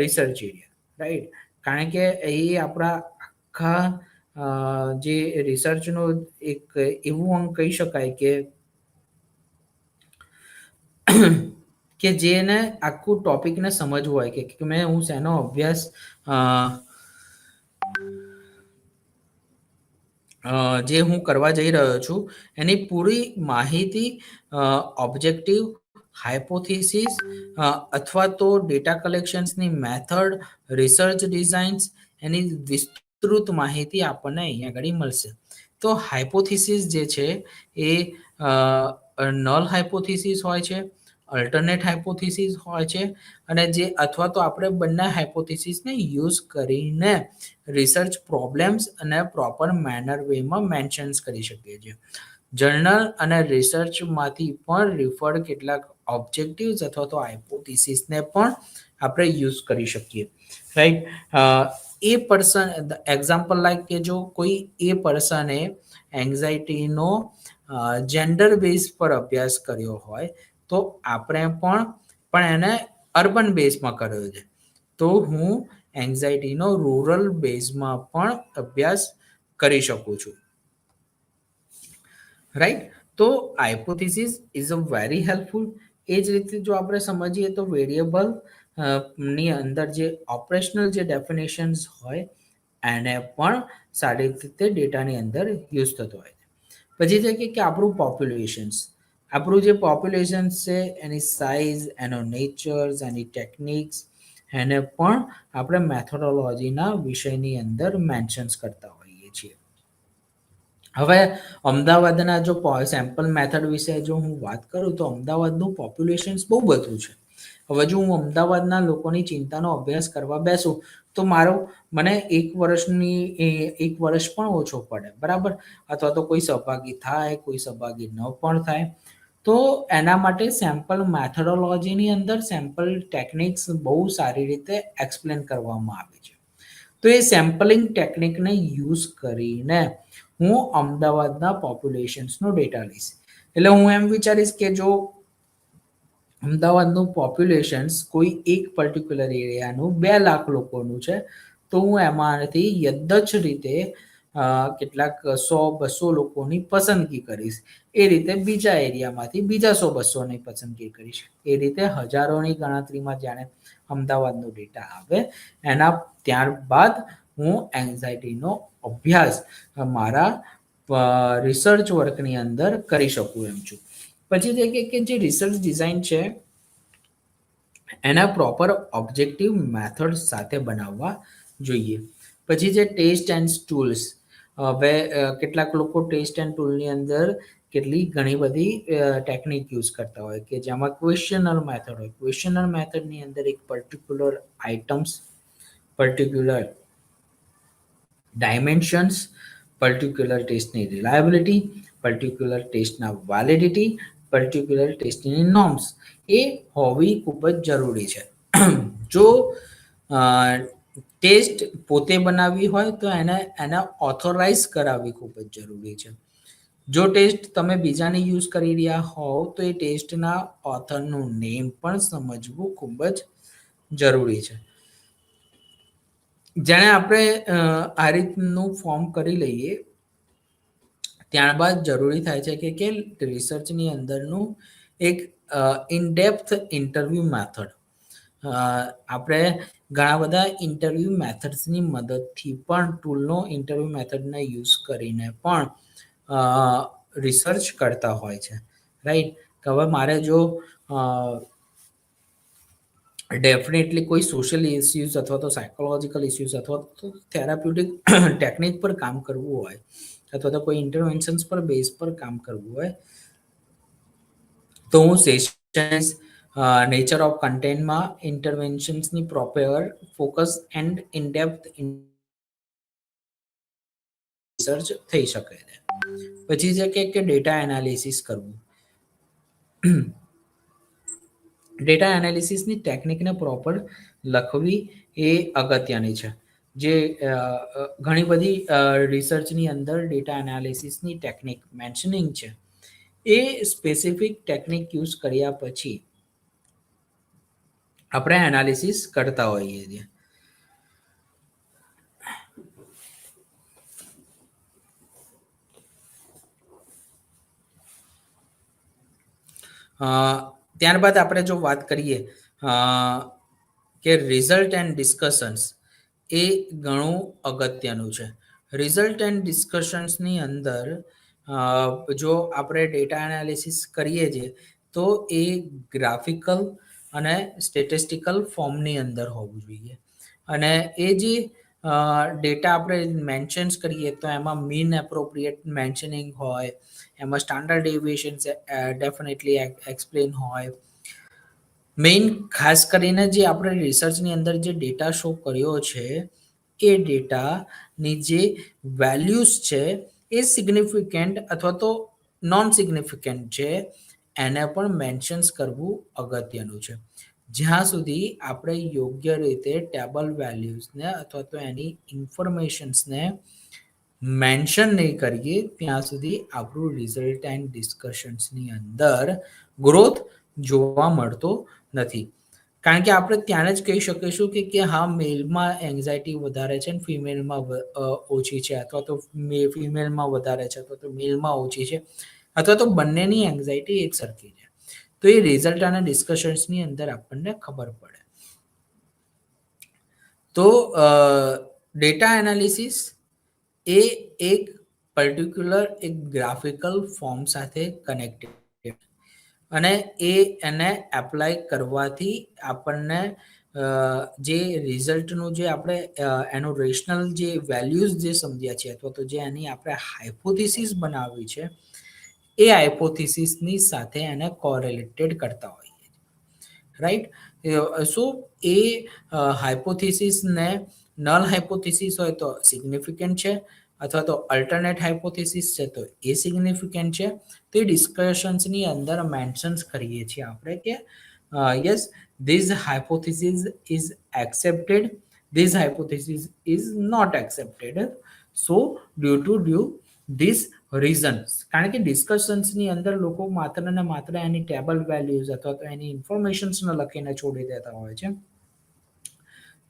research area, right? કારણ કે એ આપણા આખા જે રિસર્ચનો એક એવું અંગ કહી શકાય કે જેને આખું ટોપિકને સમજવું હોય કે મેં હું શેનો અભ્યાસ જે હું કરવા જઈ રહ્યો છું એની પૂરી માહિતી ઓબ્જેક્ટિવ, હાઇપોથિસિસ અથવા તો ડેટા કલેક્શન્સની મેથડ, રિસર્ચ ડિઝાઇન્સ, એની વિસ્તૃત માહિતી આપણને અહીંયા આગળ મળશે. તો હાઇપોથિસિસ જે છે એ નલ હાઇપોથિસિસ હોય છે, અલ્ટરનેટ હાઇપોથિસિસ હોય છે અને જે અથવા તો આપણે બંને હાઇપોથિસિસને યુઝ કરીને રિસર્ચ પ્રોબ્લેમ્સ અને પ્રોપર મેનર વેમાં મેન્શન્સ કરી શકીએ છીએ. જર્નલ અને રિસર્ચમાંથી પણ રિફર્ડ કેટલાક ઓબ્જેક્ટિવ્સ અથવા તો હાઇપોથિસિસને પણ આપણે યુઝ કરી શકીએ. રાઈટ. એ પર્સન એક્ઝામ્પલ લાઈક કે જો કોઈ એ પર્સને એન્ઝાયટીનો જેન્ડર બેઝ પર અભ્યાસ કર્યો હોય તો આપણે પણ એને અર્બન બેઝમાં કર્યો છે તો હું એન્ઝાયટીનો રૂરલ બેઝમાં પણ અભ્યાસ કરી શકું છું. રાઈટ. તો hypothesis is a very helpful. એ જ રીતે જો આપણે સમજીએ તો વેરિયેબલ ની અંદર જે ઓપરેશનલ જે ડેફિનેશન્સ હોય એને પણ સારી રીતે ડેટાની અંદર યુઝ થતો હોય છે. પછી છે કે આપણું પોપ્યુલેશન્સ, આપણું જે પોપ્યુલેશન છે એની સાઇઝ, એનો નેચર્સ, એની ટેકનિક્સ એને પણ આપણે મેથોડોલોજીના વિષયની અંદર મેન્શન્સ કરતા હોઈએ છીએ. હવે અમદાવાદના જો સેમ્પલ મેથડ વિશે જો હું વાત કરું તો અમદાવાદનું પોપ્યુલેશન બહુ બધું છે. હવે જો હું અમદાવાદના લોકોની ચિંતાનો અભ્યાસ કરવા બેસું તો મને એક વર્ષ પણ ઓછો પડે, બરાબર. અથવા તો કોઈ સહભાગી થાય, કોઈ સહભાગી ન પણ થાય. તો એના માટે સેમ્પલ મેથોડોલોજીની અંદર સેમ્પલ ટેકનિક્સ બહુ સારી રીતે એક્સપ્લેન કરવામાં આવે છે. તો એ સેમ્પલિંગ ટેકનિકને યુઝ કરીને હું અમદાવાદના પોપ્યુલેશન્સનો ડેટા લઈશ. એટલે હું એમ વિચારીશ કે જો અમદાવાદનું પોપ્યુલેશન્સ કોઈ એક પર્ટિક્યુલર એરિયાનું 2 લાખ લોકોનું છે તો હું એમાંથી યદચ રીતે કેટલાક 100-200 લોકોની પસંદગી કરીશ. એ રીતે બીજા એરિયામાંથી બીજા 100-200ની પસંદગી કરીશ. એ રીતે હજારોની ગણતરીમાં જાણે અમદાવાદનો ડેટા આવે એના ત્યારબાદ હું એન્ઝાયટીનો અભ્યાસ મારા રિસર્ચ વર્કની અંદર કરી શકું એમ છું. પછી કે જે રિસર્ચ ડિઝાઇન છે એના પ્રોપર ઓબ્જેક્ટિવ મેથડ સાથે બનાવવા જોઈએ. પછી છે ટેસ્ટ એન્ડ ટૂલ્સ. હવે કેટલાક લોકો ટેસ્ટ એન્ડ ટૂલની અંદર કેટલી ઘણી બધી ટેકનિક યુઝ કરતા હોય કે જેમાં ક્વેશ્ચનર મેથડ હોય. ક્વેશ્ચનર મેથડની અંદર એક particular items, particular dimensions, particular ટેસ્ટની રિલાયબિલિટી, પર્ટિક્યુલર ટેસ્ટના વેલિડિટી, પર્ટિક્યુલર ટેસ્ટની નોર્મ્સ એ હોવી ખૂબ જ જરૂરી છે. જો ટેસ્ટ પોતે બનાવવી હોય તો એને ઓથોરાઇઝ કરાવવી ખૂબ જ જરૂરી છે. જો ટેસ્ટ તમે બીજાને યુઝ કરી રહ્યા હોવ તો એ ટેસ્ટના ઓથરનું નેમ પણ સમજવું ખૂબ જ જરૂરી છે. જેણે આપણે આ રીતનું ફોર્મ કરી લઈએ ત્યારબાદ જરૂરી થાય છે કે રિસર્ચની અંદરનું એક ઇનડેપ્થ ઇન્ટરવ્યૂ મેથડ. આપણે ઘણા બધા ઇન્ટરવ્યૂ મેથડ્સની મદદથી પણ ટૂલનો ઇન્ટરવ્યૂ મેથડને યુઝ કરીને પણ રિસર્ચ કરતા હોય છે, રાઈટ. કે હવે મારે જો ડેફિનેટલી કોઈ સોશિયલ ઇસ્યુઝ અથવા તો સાયકોલોજીકલ ઇસ્યુઝ અથવા તો થેરાપ્યુટિક ટેકનિક પર કામ કરવું હોય અથવા તો કોઈ ઇન્ટરવેન્શન્સ પર બેઝ પર કામ કરવું હોય તો હું સેશન્સ, નેચર ઓફ કન્ટેન્ટમાં ઇન્ટરવેન્શન્સની proper focus and in depth research થઈ શકે છે. પછી છે કે ડેટા એનાલિસિસ કરવું. ડેટા એનાલિસિસની ટેકનિકને પ્રોપર લખવી એ અગત્યની છે. જે ઘણી બધી રિસર્ચની અંદર ડેટા એનાલિસિસની ટેકનિક મેન્શનિંગ છે. એ સ્પેસિફિક ટેકનિક યુઝ કર્યા પછી આપણે એનાલિસિસ કરતા હોઈએ છીએ. ત્યારબાદ આપણે જો વાત કરીએ કે રિઝલ્ટ એન્ડ ડિસ્કશન્સ એ ઘણું અગત્યનું છે. રિઝલ્ટ એન્ડ ડિસ્કશન્સની અંદર જો આપણે ડેટા એનાલિસિસ કરીએ છીએ તો એ ગ્રાફિકલ અને સ્ટેટિસ્ટિકલ ફોર્મની અંદર હોવું જોઈએ. અને એ જે ડેટા આપણે મેન્શન્સ કરીએ તો એમાં મીન એપ્રોપ્રિએટ મેન્શનિંગ હોય, એમાં સ્ટાન્ડર્ડ ડેવિએશન ડેફિનેટલી એક્સપ્લેન હોય. મેઇન ખાસ કરીને જે આપણે રિસર્ચની અંદર જે ડેટા શો કર્યો છે એ ડેટાની જે વેલ્યુઝ છે એ સિગ્નિફિકન્ટ અથવા તો નોન સિગ્નિફિકન્ટ છે એને પણ મેન્શન્સ કરવું અગત્યનું છે. જ્યાં સુધી આપણે યોગ્ય રીતે ટેબલ વેલ્યુઝને અથવા તો એની ઇન્ફોર્મેશન્સને મેન્શન નહીં કરીએ ત્યાં સુધી આપણું રિઝલ્ટ એન્ડ ડિસ્કશન્સની અંદર ગ્રોથ જોવા મળતો નથી. કારણ કે આપણે ત્યાં જ કહી શકીશું કે હા, મેલમાં એન્ઝાયટી વધારે છે અને ફિમેલમાં ઓછી છે, અથવા તો ફિમેલમાં વધારે છે અથવા તો મેલમાં ઓછી છે, અથવા તો બંનેની એન્ઝાયટી એક સરખી છે. તો એ રિઝલ્ટ અને ડિસ્કશન્સની અંદર આપણને ખબર પડે. તો ડેટા એનાલિસિસ એ એક પર્ટિક્યુલર એક ગ્રાફિકલ ફોર્મ સાથે કનેક્ટેડ અને એને એપ્લાય કરવાથી આપણને જે રિઝલ્ટનું જે આપણે એનું રેશનલ જે વેલ્યુઝ જે સમજ્યા છે અથવા તો જે એની આપણે હાઇપોથિસિસ બનાવી છે એ હાઇપોથિસિસની સાથે એને કોરિલેટેડ કરતા હોઈએ, રાઈટ. સો એ હાઇપોથિસિસને નલ હાઇપોથિસિસ હોય તો સિગ્નિફિકન્ટ છે અથવા તો અલ્ટરનેટ હાઇપોથિસિસ છે તો એ સિગ્નિફિકન્ટ છે. તો એ ડિસ્કશન્સની અંદર મેન્શન્સ કરીએ છીએ આપણે કે yes, this hypothesis is accepted, this hypothesis is not accepted. So due this reasons. કારણ કે ડિસ્કશન્સની અંદર લોકો માત્ર ને માત્ર એની ટેબલ વેલ્યુઝ અથવા તો એની ઇન્ફોર્મેશન્સને લખીને છોડી દેતા હોય છે.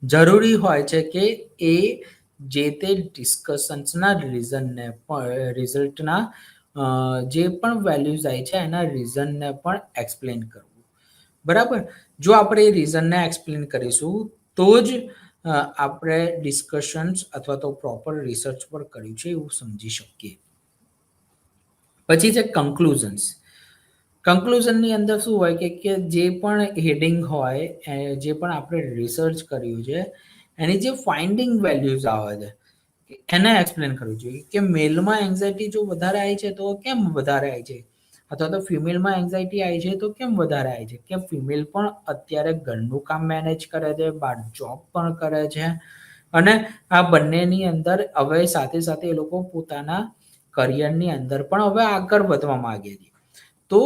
જરૂરી હોય છે કે એ જે તે ડિસ્કશન્સના રીઝનને પણ રિઝલ્ટના જે પણ વેલ્યુઝ આવી છે એના રીઝનને પણ એક્સપ્લેન કરવું. બરાબર. જો આપણે એ રીઝનને એક્સપ્લેન કરીશું તો જ આપણે ડિસ્કશન્સ અથવા તો પ્રોપર રિસર્ચ પર કર્યું છે એવું સમજી શકીએ. પછી છે કન્ક્લુઝન્સ. કન્ક્લુઝનની અંદર શું હોય કે જે પણ હેડિંગ હોય જે પણ આપણે રિસર્ચ કર્યું છે એની જે ફાઇન્ડિંગ વેલ્યુઝ આવે છે એને એક્સપ્લેન કરવું જોઈએ કે મેલમાં એન્ઝાયટી જો વધારે આવી છે તો કેમ વધારે આવી છે, અથવા તો ફિમેલમાં એન્ઝાયટી આવી છે તો કેમ વધારે આવી છે, કે ફિમેલ પણ અત્યારે ઘરનું કામ મેનેજ કરે છે, બહાર જોબ પણ કરે છે, અને આ બંનેની અંદર હવે સાથે સાથે એ લોકો પોતાના કરિયરની અંદર પણ હવે આગળ વધવા માંગે છે. તો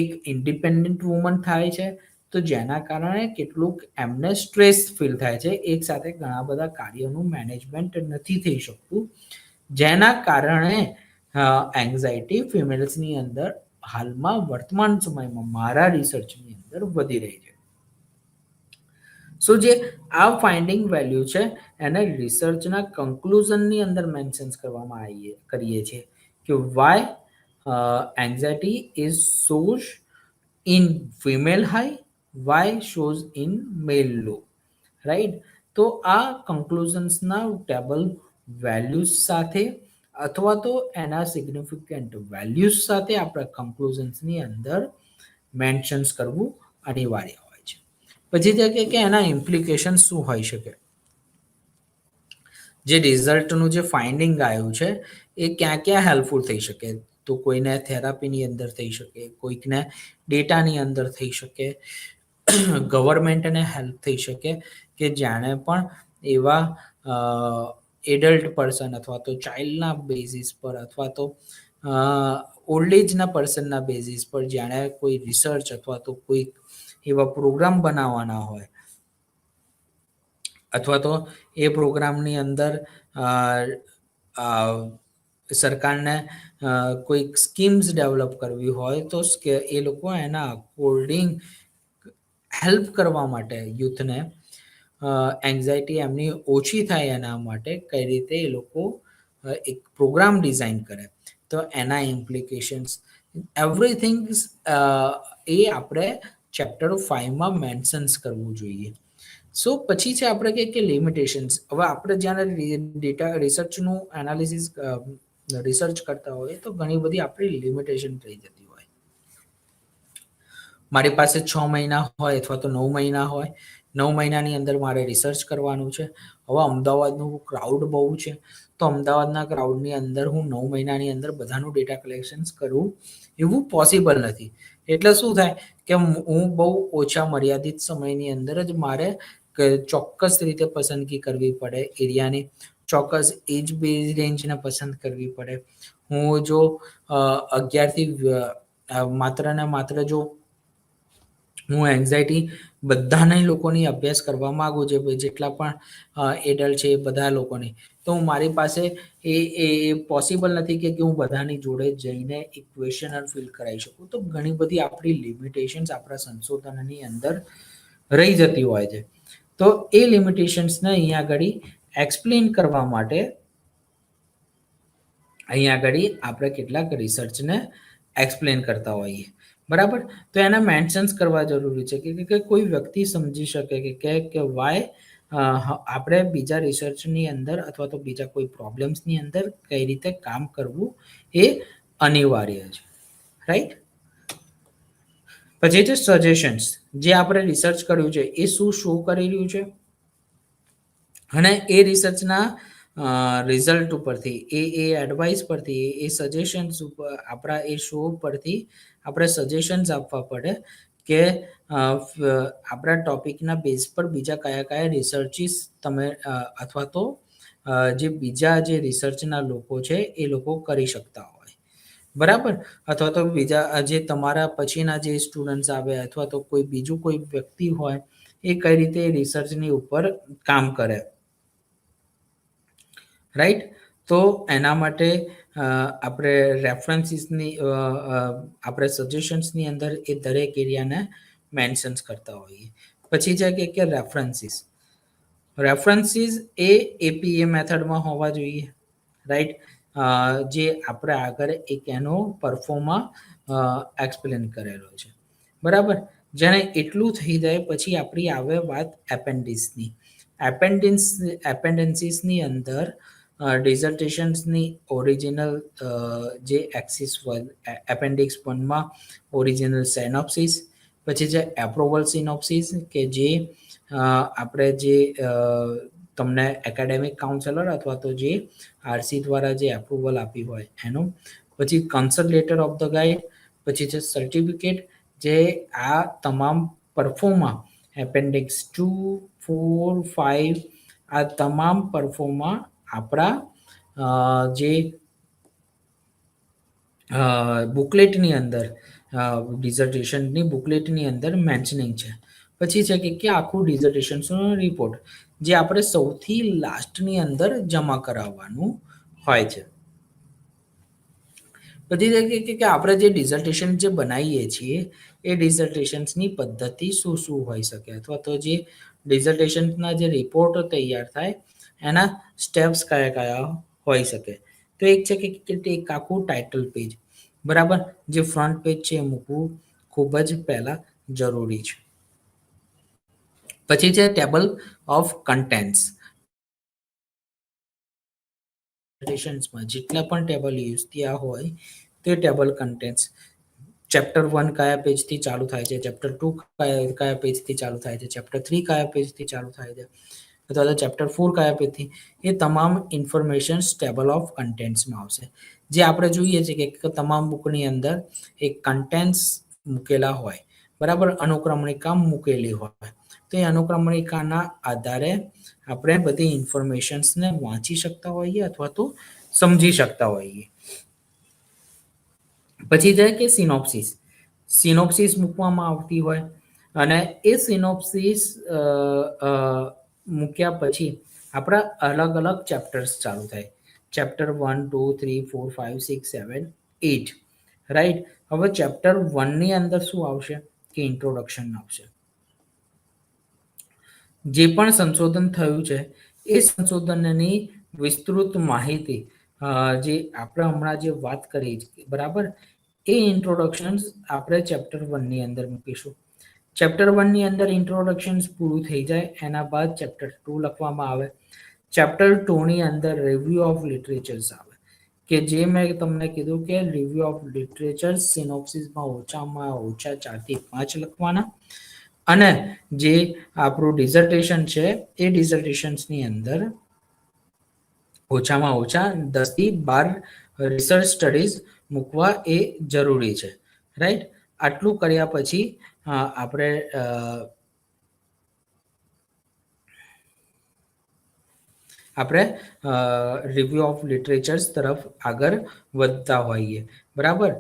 એક ઇન્ડિપેન્ડન્ટ વુમન થાય છે, તો જેના કારણે કેટલુંક એમને સ્ટ્રેસ ફીલ થાય છે, એક સાથે ઘણા બધા કાર્યોનું મેનેજમેન્ટ નથી થઈ શકતું, જેના કારણે એન્ઝાયટી ફિમેલ્સની અંદર હાલમાં વર્તમાન સમયમાં મારા રિસર્ચની અંદર વધી રહી છે. સો જે આ ફાઇન્ડિંગ વેલ્યુ છે એને રિસર્ચના કન્ક્લુઝનની અંદર મેન્શન કરવામાં કરીએ છીએ કે why anxiety is shows in female high, why shows in male low, right. તો આ કન્ક્લુઝન્સના ટેબલ વેલ્યુઝ સાથે અથવા તો એના સિગ્નિફિકન્ટ વેલ્યુઝ સાથે આપણે કન્ક્લુઝન્સની અંદર મેન્શન્સ કરવું અનિવાર્ય હોય છે. પછી કે એના ઇમ્પ્લિકેશન શું હોઈ શકે, જે રિઝલ્ટનું જે ફાઇન્ડિંગ આવ્યું છે એ ક્યાં ક્યાં હેલ્પફુલ થઈ શકે, તો કોઈને થેરાપીની અંદર થઈ શકે, કોઈકને ડેટાની અંદર થઈ શકે, ગવર્મેન્ટને હેલ્પ થઈ શકે કે જાણે પણ એવા એડલ્ટ પર્સન અથવા તો ચાઇલ્ડના બેઝિસ પર અથવા તો ઓલ્ડ એજના પર્સનના બેઝિસ પર જાણે કોઈ રિસર્ચ અથવા તો કોઈ એવા પ્રોગ્રામ બનાવવાના હોય, અથવા તો એ પ્રોગ્રામની અંદર સરકારને કોઈક સ્કીમ્સ ડેવલપ કરવી હોય તો એ લોકો એના અકોર્ડિંગ હેલ્પ કરવા માટે યુથને એન્ઝાયટી એમની ઓછી થાય એના માટે કઈ રીતે એ લોકો એક પ્રોગ્રામ ડિઝાઇન કરે, તો એના ઇમ્પ્લિકેશન્સ એવરીથિંગ એ આપણે ચેપ્ટર 5માં મેન્શન્સ કરવું જોઈએ. સો પછી છે આપણે કે લિમિટેશન્સ. હવે આપણે જ્યારે ડેટા રિસર્ચનું એનાલિસિસ રિસર્ચ કરતા હોય તો ઘણી બધી આપણી લિમિટેશન થઈ જતી હોય. મારી પાસે 6 મહિના હોય અથવા તો 9 મહિના હોય, 9 મહિનાની અંદર મારે રિસર્ચ કરવાનું છે. હવે અમદાવાદનું ક્રાઉડ બહુ છે, તો અમદાવાદના ક્રાઉડની અંદર હું 9 મહિનાની અંદર બધાનું ડેટા કલેક્શન્સ કરું એવું પોસિબલ નથી. એટલે શું થાય કે હું બહુ ઓછા મર્યાદિત સમયની અંદર જ મારે ચોક્કસ રીતે પસંદગી કરવી પડે એરિયાની, ચોક્કસ એજ બેઝ રેન્જને પસંદ કરવી પડે. હું જો 11થી માત્ર ને માત્ર જો હું એન્ઝાયટી બધાને લોકોની અભ્યાસ કરવા માંગુ છું, જેટલા પણ એડલ્ટ છે એ બધા લોકોની, તો મારી પાસે એ પોસિબલ નથી કે હું બધાની જોડે જઈને એક ક્વેશ્ચનર ફિલ કરાવી શકું. તો ઘણી બધી આપણી લિમિટેશન્સ આપણા સંશોધનની અંદર રહી જતી હોય છે. તો એ લિમિટેશન્સને અહીંયા આગળ એક્સપ્લેન કરવા માટે અહીંયા આગળ આપણે કેટલાક રિસર્ચને એક્સપ્લેન કરતા હોઈએ, બરાબર. તો એના મેન્શન્સ કરવા જરૂરી છે કે કોઈ વ્યક્તિ સમજી શકે કે વાય આપણે બીજા રિસર્ચની અંદર અથવા તો બીજા કોઈ પ્રોબ્લેમ્સની અંદર કઈ રીતે કામ કરવું એ અનિવાર્ય છે, રાઈટ. પછી છે સજેશન્સ. જે આપણે રિસર્ચ કર્યું છે એ શું શો કરી રહ્યું છે, અને એ રિસર્ચના રિઝલ્ટ ઉપરથી એ એડવાઇસ પરથી એ સજેશન્સ ઉપર આપણા એ શો પરથી આપણે સજેશન્સ આપવા પડે કે આપણા ટોપિકના બેઝ પર બીજા કયા કયા રિસર્ચિસ તમે અથવા તો જે બીજા જે રિસર્ચના લોકો છે એ લોકો કરી શકતા હોય, બરાબર. અથવા તો બીજા જે તમારા પછીના જે સ્ટુડન્ટ્સ આવે અથવા તો કોઈ બીજું કોઈ વ્યક્તિ હોય એ કઈ રીતે રિસર્ચની ઉપર કામ કરે, રાઈટ. તો એના માટે આપણે રેફરન્સીસની આપણે સજેશન્સની અંદર એ દરેક એરિયાને મેન્શન્સ કરતા હોઈએ. પછી છે કે રેફરન્સીસ એ એપીએ મેથડમાં હોવા જોઈએ, રાઈટ. જે આપણે આગળ એક એનો પરફોર્મા એક્સપ્લેન કરેલો છે, બરાબર. જ્યારે એટલું થઈ જાય પછી આપણી આવે વાત એપેન્ડિક્સની. એપેન્ડન્સીસની અંદર ડિઝર્ટેશન્સની ઓરિજિનલ જે એક્સિસ એપેન્ડિક્સ 1માં ઓરિજિનલ સેનોપ્સિસ, પછી છે એપ્રુવલ સિનોપ્સિસ કે જે આપણે જે તમને એકેડેમિક કાઉન્સેલર અથવા તો જે આરસી દ્વારા જે એપ્રુવલ આપી હોય એનું, પછી concern letter of the guide, પછી છે સર્ટિફિકેટ જે આ તમામ પરફોર્મમાં એપેન્ડિક્સ 2, 4, 5 આ તમામ પરફોર્મમાં આપણા જે બુકલેટની અંદર ડિઝર્ટેશનની બુકલેટની અંદર મેન્શનિંગ છે. પછી છે કે આખું ડિઝર્ટેશનનો રિપોર્ટ જે આપણે સૌથી લાસ્ટની અંદર જમા કરાવવાનું હોય છે. પછી કે આપણે જે ડિઝર્ટેશન જે બનાવીએ છીએ એ ડિઝર્ટેશન્સની પદ્ધતિ શું શું હોઈ શકે, અથવા તો જે ડિઝર્ટેશનના જે રિપોર્ટો તૈયાર થાય એના સ્ટેપ્સ કયા કયા હોઈ શકે. તો એક છે કે એક આખું ટાઇટલ પેજ, બરાબર, જે ફ્રન્ટ પેજ છે એ મૂકવું ખૂબ જ પહેલા જરૂરી છે. પછી છે ટેબલ ઓફ કન્ટેન્ટ્સ. જેટલા પણ ટેબલ યુઝ થયા હોય તે ટેબલ કન્ટેન્ટ્સ ચેપ્ટર 1 કયા પેજથી ચાલુ થાય છે, ચેપ્ટર 2 કયા પેજથી ચાલુ થાય છે, ચેપ્ટર 3 કયા પેજથી ચાલુ થાય છે, અથવા તો ચેપ્ટર 4 કયા પેજથી, એ તમામ ઇન્ફોર્મેશન્સ ટેબલ ઓફ કન્ટેન્ટ્સમાં આવશે. જે આપણે જોઈએ છે કે તમામ બુકની અંદર એક કન્ટેન્ટ્સ મૂકેલા હોય, બરાબર, અનુક્રમણિકા મૂકેલી હોય, તો એ અનુક્રમણિકાના આધારે આપણે બધી ઇન્ફોર્મેશન્સને વાંચી શકતા હોઈએ અથવા તો સમજી શકતા હોઈએ. પછી જાય કે સિનોપ્સિસ મૂકવામાં આવતી હોય અને એ સિનોપ્સિસ મૂક્યા પછી આપણા અલગ અલગ ચેપ્ટર્સ ચાલુ થાય. Chapter 1, 2, 3, 4, 5, 6, 7, 8, right. હવે ચેપ્ટર 1ની અંદર શું આવશે કે ઇન્ટ્રોડક્શન આવશે. જે પણ સંશોધન થયું છે એ સંશોધનની વિસ્તૃત માહિતી જે આપણે હમણાં જે વાત કરી, બરાબર, એ ઇન્ટ્રોડક્શન આપણે ચેપ્ટર 1ની અંદર મૂકીશું. ચેપ્ટર 1ની અંદર ઇન્ટ્રોડક્શન પૂરું થઈ જાય એના બાદ ચેપ્ટર 2 લખવામાં આવે. ચેપ્ટર 2ની અંદર રિવ્યુ ઓફ લિટરેચર્સ આવે, કે જે મેં તમને કીધું કે રિવ્યુ ઓફ લિટરેચર સિનોપ્સિસમાં ઓછામાં ઓછા 4 થી 5 લખવાના. અને જે આપણું ડિઝર્ટેશન છે એ ડિઝર્ટેશન્સની અંદર ઓછામાં ઓછા 10 થી 12 રિસર્ચ સ્ટડીઝ મૂકવા એ જરૂરી છે, રાઈટ. આટલું કર્યા પછી આપણે રિવ્યુ ઓફ લિટરેચર્સ તરફ આગળ વધતા હોઈએ, બરાબર.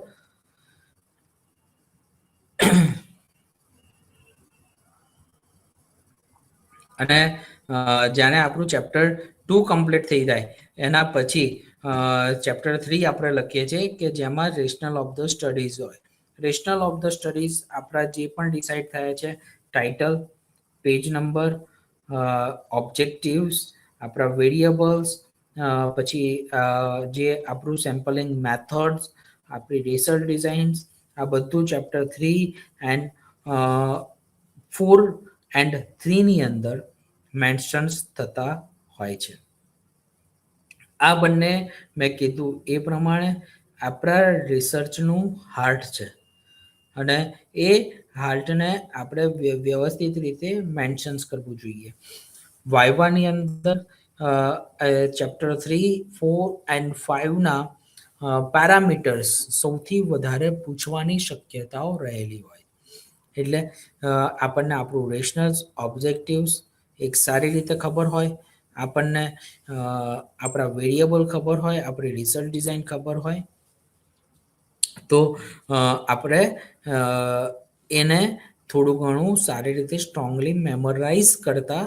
અને જ્યારે આપણું ચેપ્ટર 2 કમ્પ્લીટ થઈ જાય એના પછી ચેપ્ટર 3 આપણે લખીએ છીએ કે જેમાં રેશનલ ઓફ ધ સ્ટડીઝ હોય. રેશનલ ઓફ ધ સ્ટડીઝ આપણા જે પણ ડિસાઇડ થયા છે, ટાઇટલ, પેજ નંબર, ઓબ્જેક્ટિવ્સ, આપણા વેરિયેબલ્સ, પછી જે આપણું સેમ્પલિંગ મેથડ્સ, આપણી રિસર્ચ ડિઝાઇન્સ, આ બધું ચેપ્ટર 3 એન્ડ 4 એન્ડ 3ની અંદર મેન્શન્સ થતા હોય છે. આ બંને મેં કીધું એ પ્રમાણે આપણા રિસર્ચનું હાર્ટ છે અને એ હાર્ટને આપણે વ્યવસ્થિત રીતે મેન્શન્સ કરવું જોઈએ. વાઇવાની અંદર ચેપ્ટર 3, 4 એન્ડ 5ના પેરામીટર્સ સૌથી વધારે પૂછવાની શક્યતાઓ રહેલી હોય. એટલે આપણને આપણું રેશનલ્સ, ઓબ્જેક્ટિવ્સ એક સારી રીતે ખબર હોય, આપણને આપણા વેરિયેબલ ખબર હોય, આપણી રિસર્ચ ડિઝાઇન ખબર હોય, તો આપણે એને થોડું ઘણું સારી રીતે સ્ટ્રોંગલી મેમોરાઇઝ કરતા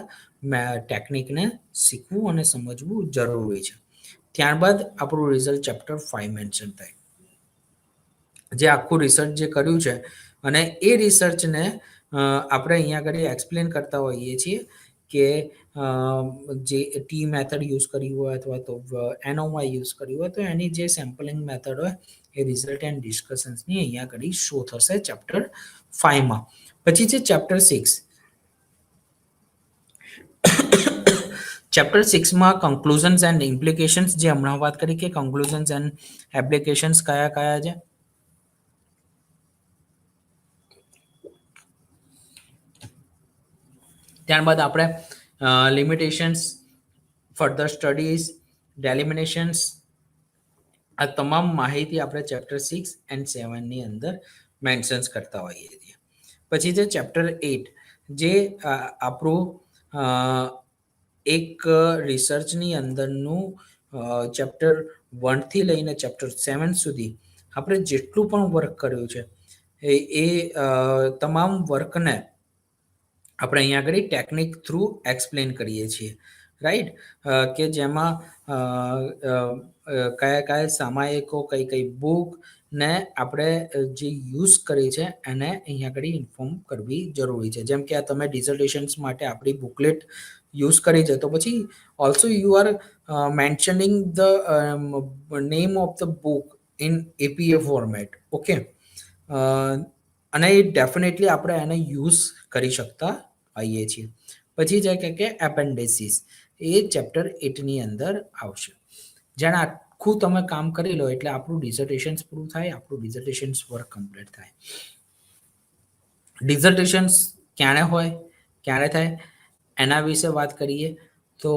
ટેકનિકને શીખવું અને સમજવું જરૂરી છે. ત્યારબાદ આપણું રિઝલ્ટ ચેપ્ટર 5 મેન્શન થાય, જે આખું રિસર્ચ જે કર્યું છે અને એ રિસર્ચને આપણે અહીંયા આગળ એક્સપ્લેન કરતા હોઈએ છીએ કે જે ટી મેથડ યુઝ કરી હોય અથવા તો એનઓવાય યુઝ કર્યું હોય તો એની જે સેમ્પલિંગ મેથડ હોય એ રિઝલ્ટ એન્ડ ડિસ્કશન્સની અહીંયા આગળ શો થશે ચેપ્ટર 5માં. પછી છે ચેપ્ટર 6. ચેપ્ટર 6માં કન્ક્લુઝન્સ એન્ડ ઇમ્પ્લિકેશન્સ, જે હમણાં વાત કરી કે કન્ક્લુઝન્સ એન્ડ એપ્લિકેશન્સ કયા કયા છે. ત્યારબાદ આપણે લિમિટેશન્સ, ફર્ધર સ્ટડીઝ, ડેલિમિનેશન્સ, આ તમામ માહિતી આપણે ચેપ્ટર 6 એન્ડ 7ની અંદર મેન્શન્સ કરતા હોઈએ છીએ. પછી છે ચેપ્ટર 8, જે આપણું એક રિસર્ચની અંદરનું ચેપ્ટર 1થી લઈને ચેપ્ટર 7 સુધી આપણે જેટલું પણ વર્ક કર્યું છે એ તમામ વર્કને આપણે અહીંયા આગળ ટેકનિક થ્રુ એક્સપ્લેન કરીએ છીએ, રાઈટ, કે જેમાં કયા કયા સામાયિકો, કઈ કઈ બુક ને આપણે જે યુઝ કરી છે એને અહીંયા આગળ ઇન્ફોર્મ કરવી જરૂરી છે. જેમ કે આ તમે ડિઝર્ટેશન્સ માટે આપણી બુકલેટ યુઝ કરી છે, તો પછી also you are mentioning the name of the book in APA format. Okay, અને એ ડેફિનેટલી આપણે એને યુઝ કરી શકતા હોઈએ છીએ. પછી જે કે એપેન્ડિસિસ, એ ચેપ્ટર 8ની અંદર આવશે. જેને આખું તમે કામ કરી લો એટલે આપણું ડિઝર્ટેશન્સ પૂરું થાય, આપણું ડિઝર્ટેશન્સ વર્ક કમ્પ્લીટ થાય. ડિઝર્ટેશન્સ ક્યારે હોય, ક્યારે થાય, એના વિશે વાત કરીએ તો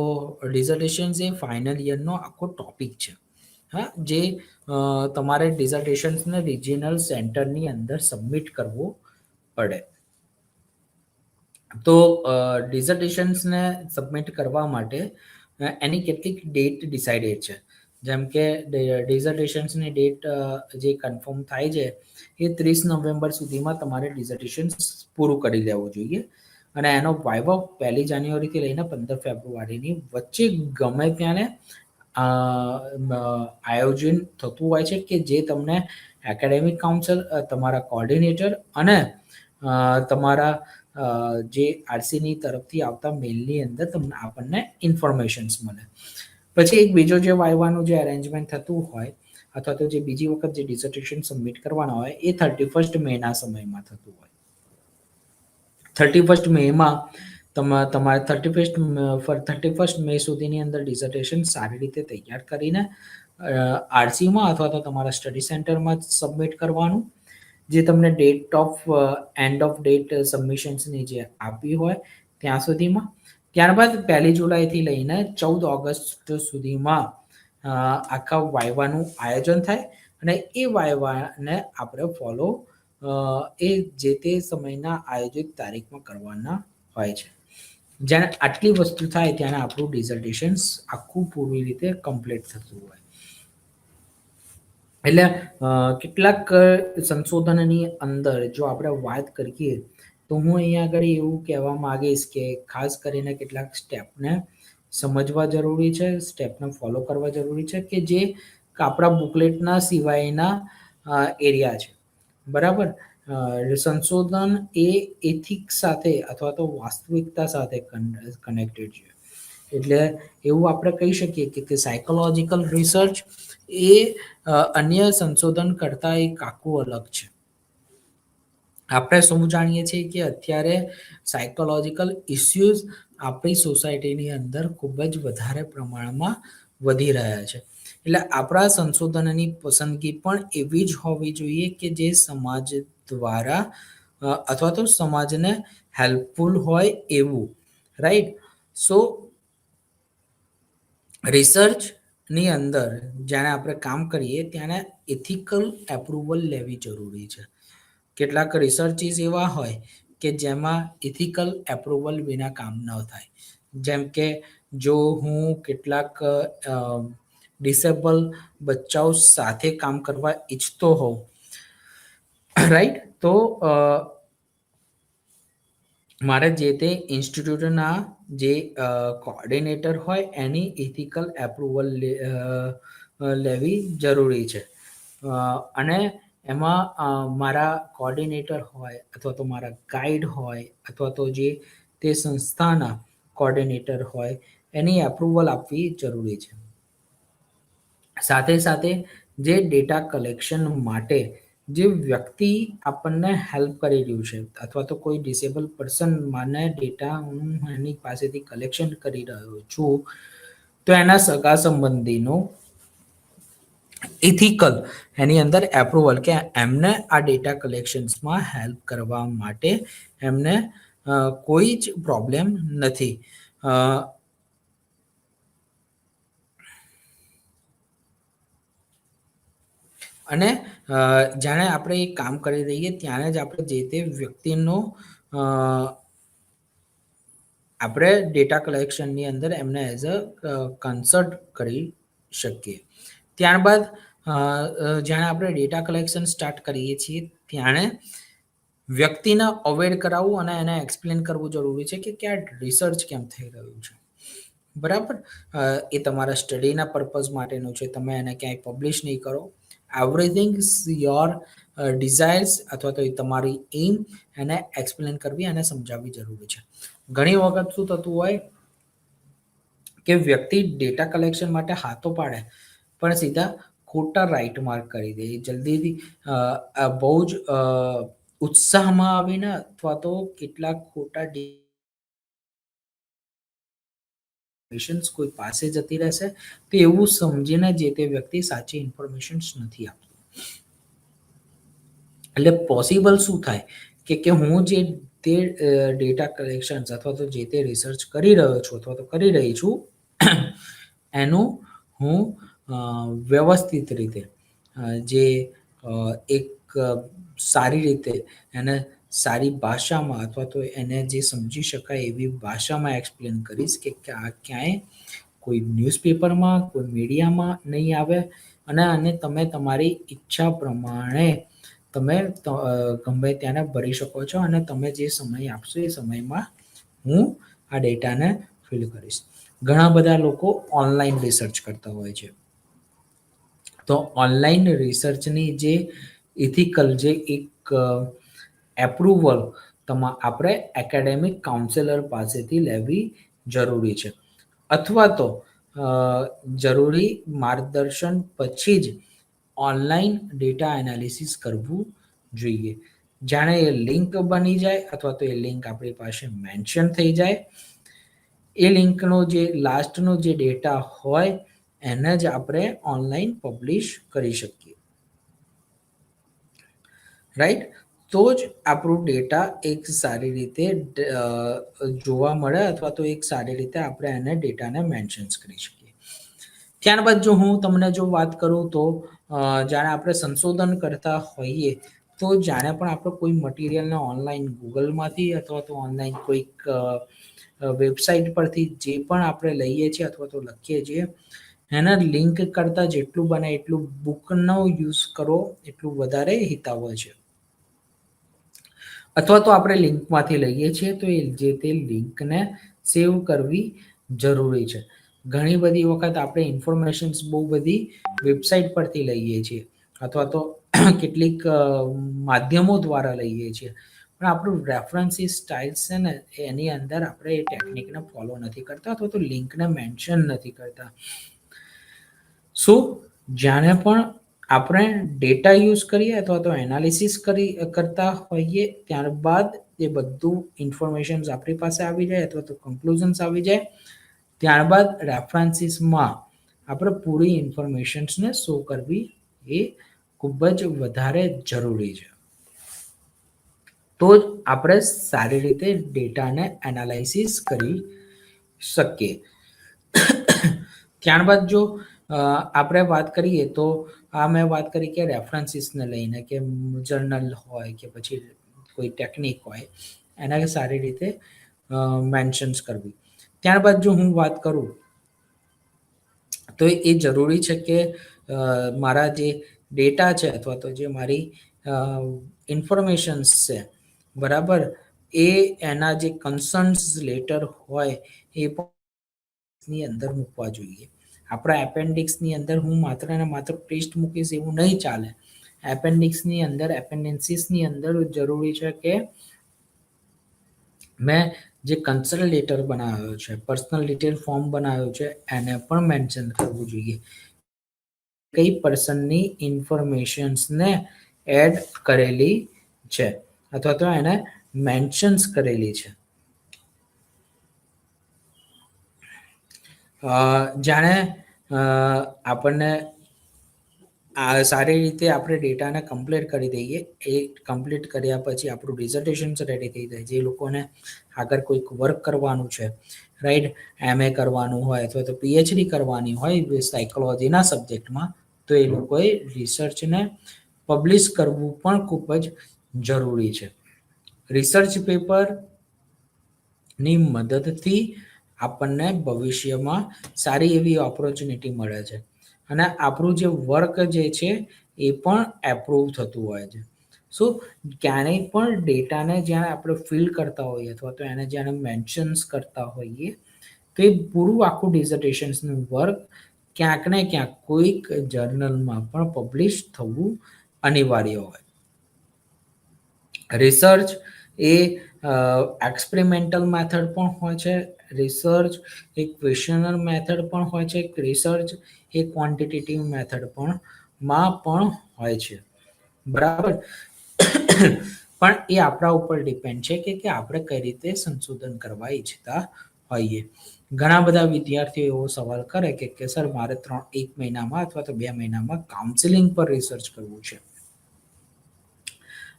ડિઝર્ટેશન્સ એ ફાઇનલ યરનો આખો ટોપિક છે. હા, જે તમારે ડિઝર્ટેશન્સને રિજિયનલ સેન્ટરની અંદર સબમિટ કરવું પડે. તો ડિઝર્ટેશન્સને સબમિટ કરવા માટે એની કેટલીક ડેટ ડિસાઇડેડ છે. જેમ કે ડિઝર્ટેશન્સની ડેટ જે કન્ફર્મ થાય છે એ 30 નવેમ્બર સુધીમાં તમારે ડિઝર્ટેશન્સ પૂરું કરી દેવું જોઈએ. અને એનો વાઇવા 1 જાન્યુઆરીથી લઈને 15 ફેબ્રુઆરીની વચ્ચે ગમે ત્યારે આયોજન થતું હોય છે, કે જે તમને એકેડેમિક કાઉન્સિલ, તમારા કોર્ડિનેટર અને તમારા જે આરસીની તરફથી આવતા મેલની અંદર તમને આપણને ઇન્ફોર્મેશન્સ મળે. પછી એક બીજો જે વાઇવાનું જે અરેન્જમેન્ટ થતું હોય અથવા તો જે બીજી વખત જે ડિઝર્ટેશન સબમિટ કરવાના હોય એ 31 મેના સમયમાં થતું હોય. 31 મેમાં તમારે 31 મે સુધીની અંદર ડિઝર્ટેશન સારી રીતે તૈયાર કરીને આરસીમાં અથવા તો તમારા સ્ટડી સેન્ટરમાં સબમિટ કરવાનું, જે તમને date of end of date સબમિશન્સની જે આપી હોય ત્યાં સુધીમાં. ત્યારબાદ 1 જુલાઈથી લઈને 14 ઓગસ્ટ સુધીમાં આખા વાઇવાનું આયોજન થાય અને એ વાઇવાને આપણે ફોલો એ જે તે સમયના આયોજિત તારીખમાં કરવાના હોય છે. જ્યારે આટલી વસ્તુ થાય ત્યારે આપણું ડિઝર્ટેશન્સ આખું પૂરી રીતે કમ્પ્લીટ થતું હોય. એટલે કેટલાક સંશોધનની અંદર જો આપણે વાત કરીએ તો હું અહીંયા આગળ એવું કહેવા માંગીશ કે ખાસ કરીને કેટલાક સ્ટેપને સમજવા જરૂરી છે, સ્ટેપને ફોલો કરવા જરૂરી છે, કે જે આપણા બુકલેટના સિવાયના એરિયા છે. બરાબર, સંશોધન એ એથિક્સ સાથે અથવા તો વાસ્તવિકતા સાથે કનેક્ટેડ છે. એટલે એવું આપણે કહી શકીએ કે સાયકોલોજીકલ રિસર્ચ એ અન્ય સંશોધન કરતાં એક આખું અલગ છે. આપણે શું જાણીએ છીએ કે અત્યારે સાયકોલોજીકલ ઇસ્યુઝ આપણી સોસાયટીની અંદર ખૂબ જ વધારે પ્રમાણમાં વધી રહ્યા છે. એટલે આપણા સંશોધનની પસંદગી પણ એવી જ હોવી જોઈએ કે જે સમાજ દ્વારા અથવા તો સમાજને હેલ્પફુલ હોય એવું, રાઈટ. સો રિસર્ચની અંદર જ્યારે આપણે કામ કરીએ ત્યારે એથિકલ એપ્રુવલ લેવી જરૂરી છે. કેટલાક રિસર્ચિસ એવા હોય કે જેમાં એથિકલ એપ્રુવલ વિના કામ ન થાય. જેમ કે જો હું કેટલાક ડિસેબલ બચ્ચાઓ સાથે કામ કરવા ઈચ્છતો હોઉં, રાઈટ, તો મારે જે તે ઇન્સ્ટિટ્યૂટના જે કોઓર્ડિનેટર હોય એની એથિકલ એપ્રુવલ લેવી જરૂરી છે. અને એમાં મારા કોઓર્ડિનેટર હોય અથવા તો મારા ગાઈડ હોય અથવા તો જે તે સંસ્થાના કોઓર્ડિનેટર હોય એની એપ્રુવલ આપવી જરૂરી છે. સાથે સાથે જે ડેટા કલેક્શન માટે જે વ્યક્તિ આપણને હેલ્પ કરી રહ્યું છે અથવા તો કોઈ ડિસેબલ પર્સન મને ડેટા હું એની પાસેથી કલેક્શન કરી રહ્યો છું, તો એના સગા સંબંધીનો ઇથિકલ એની અંદર એપ્રુવલ કે એમને આ ડેટા કલેક્શન્સમાં હેલ્પ કરવા માટે એમને કોઈ જ પ્રોબ્લેમ નથી. અને જાણે આપણે એ કામ કરી રહીએ ત્યારે જ આપણે જે તે વ્યક્તિનો આપણે ડેટા કલેક્શનની અંદર એમને એઝ અ કન્સલ્ટ કરી શકીએ. ત્યારબાદ જ્યારે આપણે ડેટા કલેક્શન સ્ટાર્ટ કરીએ છીએ ત્યારે વ્યક્તિને અવેર કરાવવું અને એને એક્સપ્લેન કરવું જરૂરી છે કે ક્યાં રિસર્ચ કેમ થઈ રહ્યું છે. બરાબર, એ તમારા સ્ટડીના પર્પઝ માટેનું છે, તમે એને ક્યાંય પબ્લિશ નહીં કરો. એવરીથિંગ યોર ડિઝાયર્સ અથવા તો તમારી એમ એને એક્સપ્લેન કરવી અને સમજાવવી જરૂરી છે. ઘણી વખત શું થતું હોય કે વ્યક્તિ ડેટા કલેક્શન માટે હાથો પાડે પણ સીધા ખોટા રાઈટ માર્ક કરી દે, જલ્દીથી બહુ જ ઉત્સાહમાં આવીને અથવા તો કેટલાક ખોટા કોઈ પાસે જતી રહેશે તો એવું સમજીને જે તે વ્યક્તિ સાચી ઇન્ફોર્મેશન નથી આપતું. એટલે પોસિબલ શું થાય કે હું જે તે ડેટા કલેક્શન અથવા તો જે તે રિસર્ચ કરી રહ્યો છું અથવા તો કરી રહી છું એનું હું વ્યવસ્થિત રીતે જે એક સારી રીતે એને સારી ભાષામાં અથવા તો એને જે સમજી શકાય એવી ભાષામાં એક્સપ્લેન કરીશ કે આ ક્યાંય કોઈ ન્યૂઝપેપરમાં કોઈ મીડિયામાં નહીં આવે અને તમે તમારી ઈચ્છા પ્રમાણે તમે ગમે ત્યાંને ભરી શકો છો અને તમે જે સમય આપશો એ સમયમાં હું આ ડેટાને ફિલ કરીશ. ઘણા બધા લોકો ઓનલાઈન રિસર્ચ કરતા હોય છે, તો ઓનલાઈન રિસર્ચની જે ઇથિકલ જે એક એપ્રુવલ આપણે એકેડેમિક કાઉન્સેલર પાસેથી લેવી જરૂરી છે અથવા તો જરૂરી માર્ગદર્શન પછી જ ઓનલાઈન ડેટા એનાલિસિસ કરવું જોઈએ. જાણે એ લિંક બની જાય અથવા તો એ લિંક આપણી પાસે મેન્શન થઈ જાય, એ લિંકનો જે લાસ્ટનો જે ડેટા હોય એને જ આપણે ઓનલાઈન પબ્લિશ કરી શકીએ. રાઈટ, તો જ આપણું ડેટા એક સારી રીતે જોવા મળે અથવા તો એક સારી રીતે આપણે એને ડેટાને મેન્શન્સ કરી શકીએ. ત્યારબાદ જો હું તમને જો વાત કરું તો જ્યારે આપણે સંશોધન કરતા હોઈએ તો જાણે પણ આપણે કોઈ મટીરિયલને ઓનલાઈન ગૂગલમાંથી અથવા તો ઓનલાઈન કોઈક વેબસાઇટ પરથી જે પણ આપણે લઈએ છીએ અથવા તો લખીએ છીએ એના લિંક કરતાં જેટલું બને એટલું બુકનો યુઝ કરો એટલું વધારે હિતાવહ છે. અથવા તો આપણે લિંકમાંથી લઈએ છીએ તો એ જે તે લિંકને સેવ કરવી જરૂરી છે. ઘણી બધી વખત આપણે ઇન્ફોર્મેશન્સ બહુ બધી વેબસાઇટ પરથી લઈએ છીએ અથવા તો કેટલીક માધ્યમો દ્વારા લઈએ છીએ, પણ આપણું રેફરન્સીસ સ્ટાઇલ્સ છે ને એની અંદર આપણે એ ટેકનિકને ફોલો નથી કરતા અથવા તો લિંકને મેન્શન નથી કરતા. સો જ્યારે પણ આપણે ડેટા યુઝ કરીએ અથવા તો એનાલિસિસ કરતા હોઈએ ત્યારબાદ એ બધું ઇન્ફોર્મેશન્સ આપણી પાસે આવી જાય અથવા તો કન્ક્લુઝન્સ આવી જાય ત્યારબાદ રેફરન્સીસમાં આપણે પૂરી ઇન્ફોર્મેશન્સને શો કરવી એ ખૂબ જ વધારે જરૂરી છે. તો જ આપણે સારી રીતે ડેટાને એનાલાઇસિસ કરી શકીએ. ત્યારબાદ જો આપણે વાત કરીએ તો મેં વાત કરી કે રેફરન્સીસને લઈને કે જર્નલ હોય કે પછી કોઈ ટેકનિક હોય એના સારી રીતે મેન્શન્સ કરવી. ત્યારબાદ જો હું વાત કરું તો એ જરૂરી છે કે મારા જે ડેટા છે અથવા તો જે મારી ઇન્ફોર્મેશન્સ છે બરાબર, એ એના જે કન્સર્ન્સ લેટર હોય એ પણ અંદર મૂકવા જોઈએ. આપણા એપેન્ડિક્સની અંદર હું માત્ર ને માત્ર ટેસ્ટ મૂકીશ એવું નહીં ચાલે. એપેન્ડિક્સની અંદર એપેન્ડન્સીસની અંદર જરૂરી છે કે મેં જે કન્સલ્ટ લેટર બનાવ્યો છે, પર્સનલ ડિટેલ ફોર્મ બનાવ્યો છે એને પણ મેન્શન કરવું જોઈએ. કઈ પર્સનની ઇન્ફોર્મેશન્સને એડ કરેલી છે અથવા તો એને મેન્શન્સ કરેલી છે. જાણે આપણને સારી રીતે આપણે ડેટાને કમ્પ્લીટ કરી દઈએ, એ કમ્પ્લીટ કર્યા પછી આપણું ડિઝર્ટેશન રેડી થઈ જાય. જે લોકોને આગળ કોઈક વર્ક કરવાનું છે, રાઈટ, MA કરવાનું હોય અથવા તો PhD કરવાની હોય સાયકોલોજીના સબ્જેક્ટમાં, તો એ લોકોએ રિસર્ચને પબ્લિશ કરવું પણ ખૂબ જ જરૂરી છે. રિસર્ચ પેપરની મદદથી આપણને ભવિષ્યમાં સારી એવી ઓપોર્ચ્યુનિટી મળે છે અને આપણું જે વર્ક જે છે એ પણ એપ્રુવ થતું હોય છે. સો ક્યારેય પણ ડેટાને જ્યારે આપણે ફિલ કરતા હોઈએ અથવા તો એને જ્યારે મેન્શન્સ કરતા હોઈએ, તો એ પૂરું આખું ડિઝર્ટેશન્સનું વર્ક ક્યાંક ને ક્યાંક કોઈક જર્નલમાં પણ પબ્લિશ થવું અનિવાર્ય હોય. રિસર્ચ એ એક્સપેરિમેન્ટલ મેથડ પણ હોય છે, રિસર્ચ એ ક્વેશ્ચનર મેથડ પણ હોય છે, રિસર્ચ એ ક્વોન્ટિટેટિવ મેથડ પણ હોય છે. બરાબર. પણ એ આપણા ઉપર ડિપેન્ડ છે કે આપણે કઈ રીતે સંશોધન કરવા ઈચ્છતા હોઈએ. ઘણા બધા વિદ્યાર્થીઓ એવો સવાલ કરે કે સર મારે 1 મહિનામાં અથવા તો 2 મહિનામાં કાઉન્સેલિંગ પર રિસર્ચ કરવું છે.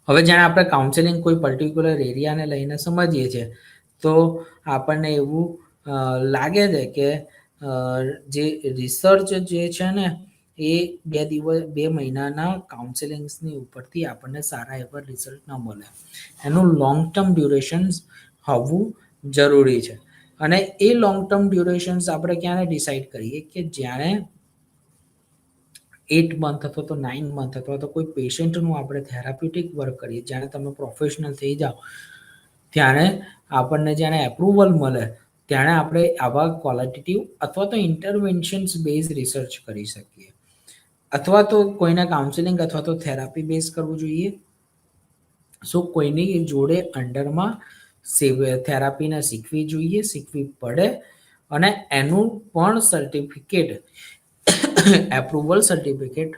હવે જ્યારે આપણે કાઉન્સેલિંગ કોઈ પર્ટિક્યુલર એરિયાને લઈને સમજીએ છીએ, તો આપણને એવું લાગે છે કે જે રિસર્ચ જે છે ને એ 2 મહિનાના કાઉન્સેલિંગ્સની ઉપરથી આપણને સારા એવા રિઝલ્ટ ન મળે. એનું લોંગ ટર્મ ડ્યુરેશન્સ હોવું જરૂરી છે. અને એ લોંગ ટર્મ ડ્યુરેશન્સ આપણે ક્યારે ડિસાઈડ કરીએ કે જ્યારે 8 મંથ અથવા તો 9 મંથ અથવા તો કોઈ પેશન્ટનું આપણે થેરાપ્યુટિક વર્ક કરીએ, જ્યારે તમે પ્રોફેશનલ થઈ જાઓ ત્યારે આપણને જ્યારે એપ્રુવલ મળે ત્યારે આપણે આવા ક્વોલિટેટિવ અથવા તો ઇન્ટરવેન્શન્સ બેઝ રિસર્ચ કરી શકીએ. અથવા તો કોઈને કાઉન્સેલિંગ અથવા તો થેરાપી બેઝ કરવું જોઈએ. સો કોઈની જોડે અંડરમાં થેરાપીને શીખવી પડે અને એનું પણ સર્ટિફિકેટ, એપ્રુવલ સર્ટિફિકેટ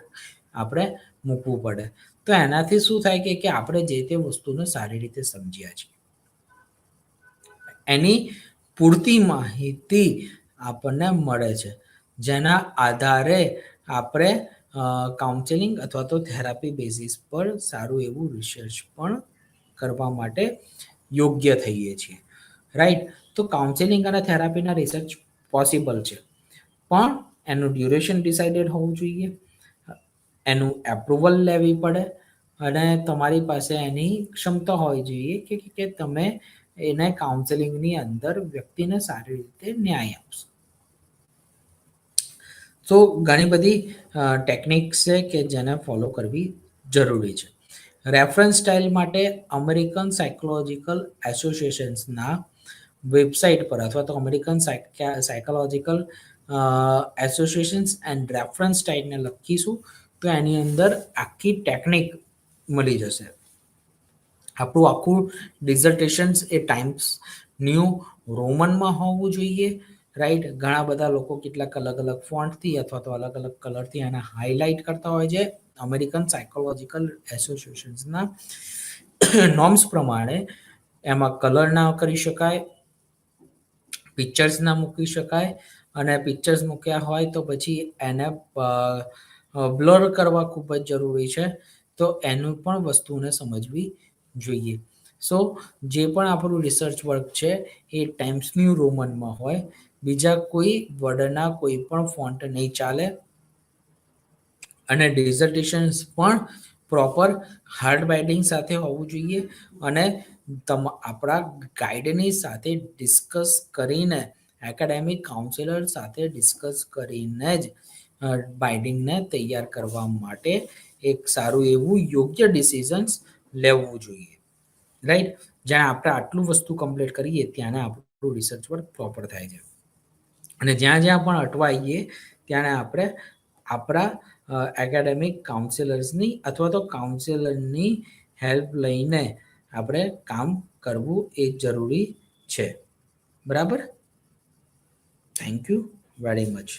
આપણે મૂકવું પડે. તો એનાથી શું થાય કે આપણે જે તે વસ્તુને સારી રીતે સમજ્યા છીએ, એની પૂરતી માહિતી આપણને મળે છે, જેના આધારે આપણે કાઉન્સેલિંગ અથવા તો થેરાપી બેઝિસ પર સારું એવું રિસર્ચ પણ કરવા માટે યોગ્ય થઈએ છીએ. રાઈટ. તો કાઉન્સેલિંગ અને થેરાપીના રિસર્ચ પોસિબલ છે, પણ એનું ડ્યુરેશન ડિસાઇડેડ હોવું જોઈએ, એનું એપ્રુવલ લેવી પડે અને તમારી પાસે એની ક્ષમતા હોવી જોઈએ કે તમે એને કાઉન્સેલિંગની અંદર વ્યક્તિને સારી રીતે ન્યાય આપશો. તો ઘણી બધી ટેકનિક્સ છે કે જેને ફોલો કરવી જરૂરી છે. રેફરન્સ સ્ટાઇલ માટે અમેરિકન સાયકોલોજીકલ એસોસિએશન્સના વેબસાઇટ પર અથવા તો American psychological associations and reference સ્ટાઇલને લખીશું તો એની અંદર આખી ટેકનિક મળી જશે. આપણું આખું ડિઝર્ટેશન્સ એ ટાઈમ્સ ન્યૂ રોમનમાં હોવું જોઈએ. રાઈટ. ઘણા બધા લોકો કેટલાક અલગ અલગ ફોન્ટથી અથવા તો અલગ અલગ કલરથી એને હાઇલાઇટ કરતા હોય છે. અમેરિકન સાયકોલોજીકલ એસોસિએશન્સના નોર્મ્સ પ્રમાણે એમાં કલર ના કરી શકાય, પિક્ચર્સ ના મૂકી શકાય અને પિક્ચર્સ મૂક્યા હોય તો પછી એને બ્લર કરવા ખૂબ જ જરૂરી છે. તો એનું પણ વસ્તુને સમજવી જોઈએ. સો જે પણ આપણું રિસર્ચ વર્ક છે એ ટાઈમ્સ ન્યૂ રોમનમાં હોય, બીજા કોઈ વર્ડના કોઈ પણ ફોન્ટ નહીં ચાલે અને ડિઝર્ટેશન્સ પણ પ્રોપર હાર્ડ બાઇન્ડિંગ સાથે હોવું જોઈએ અને આપણા ગાઈડની સાથે ડિસ્કસ કરીને, એકેડેમિક કાઉન્સિલર સાથે ડિસ્કસ કરીને જ બાઇન્ડિંગને તૈયાર કરવા માટે એક સારું એવું યોગ્ય ડિસિઝન્સ લેવું જોઈએ. રાઈટ. જ્યાં આપણે આટલું વસ્તુ કમ્પ્લીટ કરીએ ત્યાં આપણું રિસર્ચ વર્ક પ્રોપર થાય છે અને જ્યાં જ્યાં પણ અટવાઈએ ત્યાં આપણે આપણા એકેડેમિક કાઉન્સિલર્સની અથવા તો કાઉન્સિલરની હેલ્પ લઈને આપણે કામ કરવું એ જરૂરી છે. બરાબર. Thank you very much.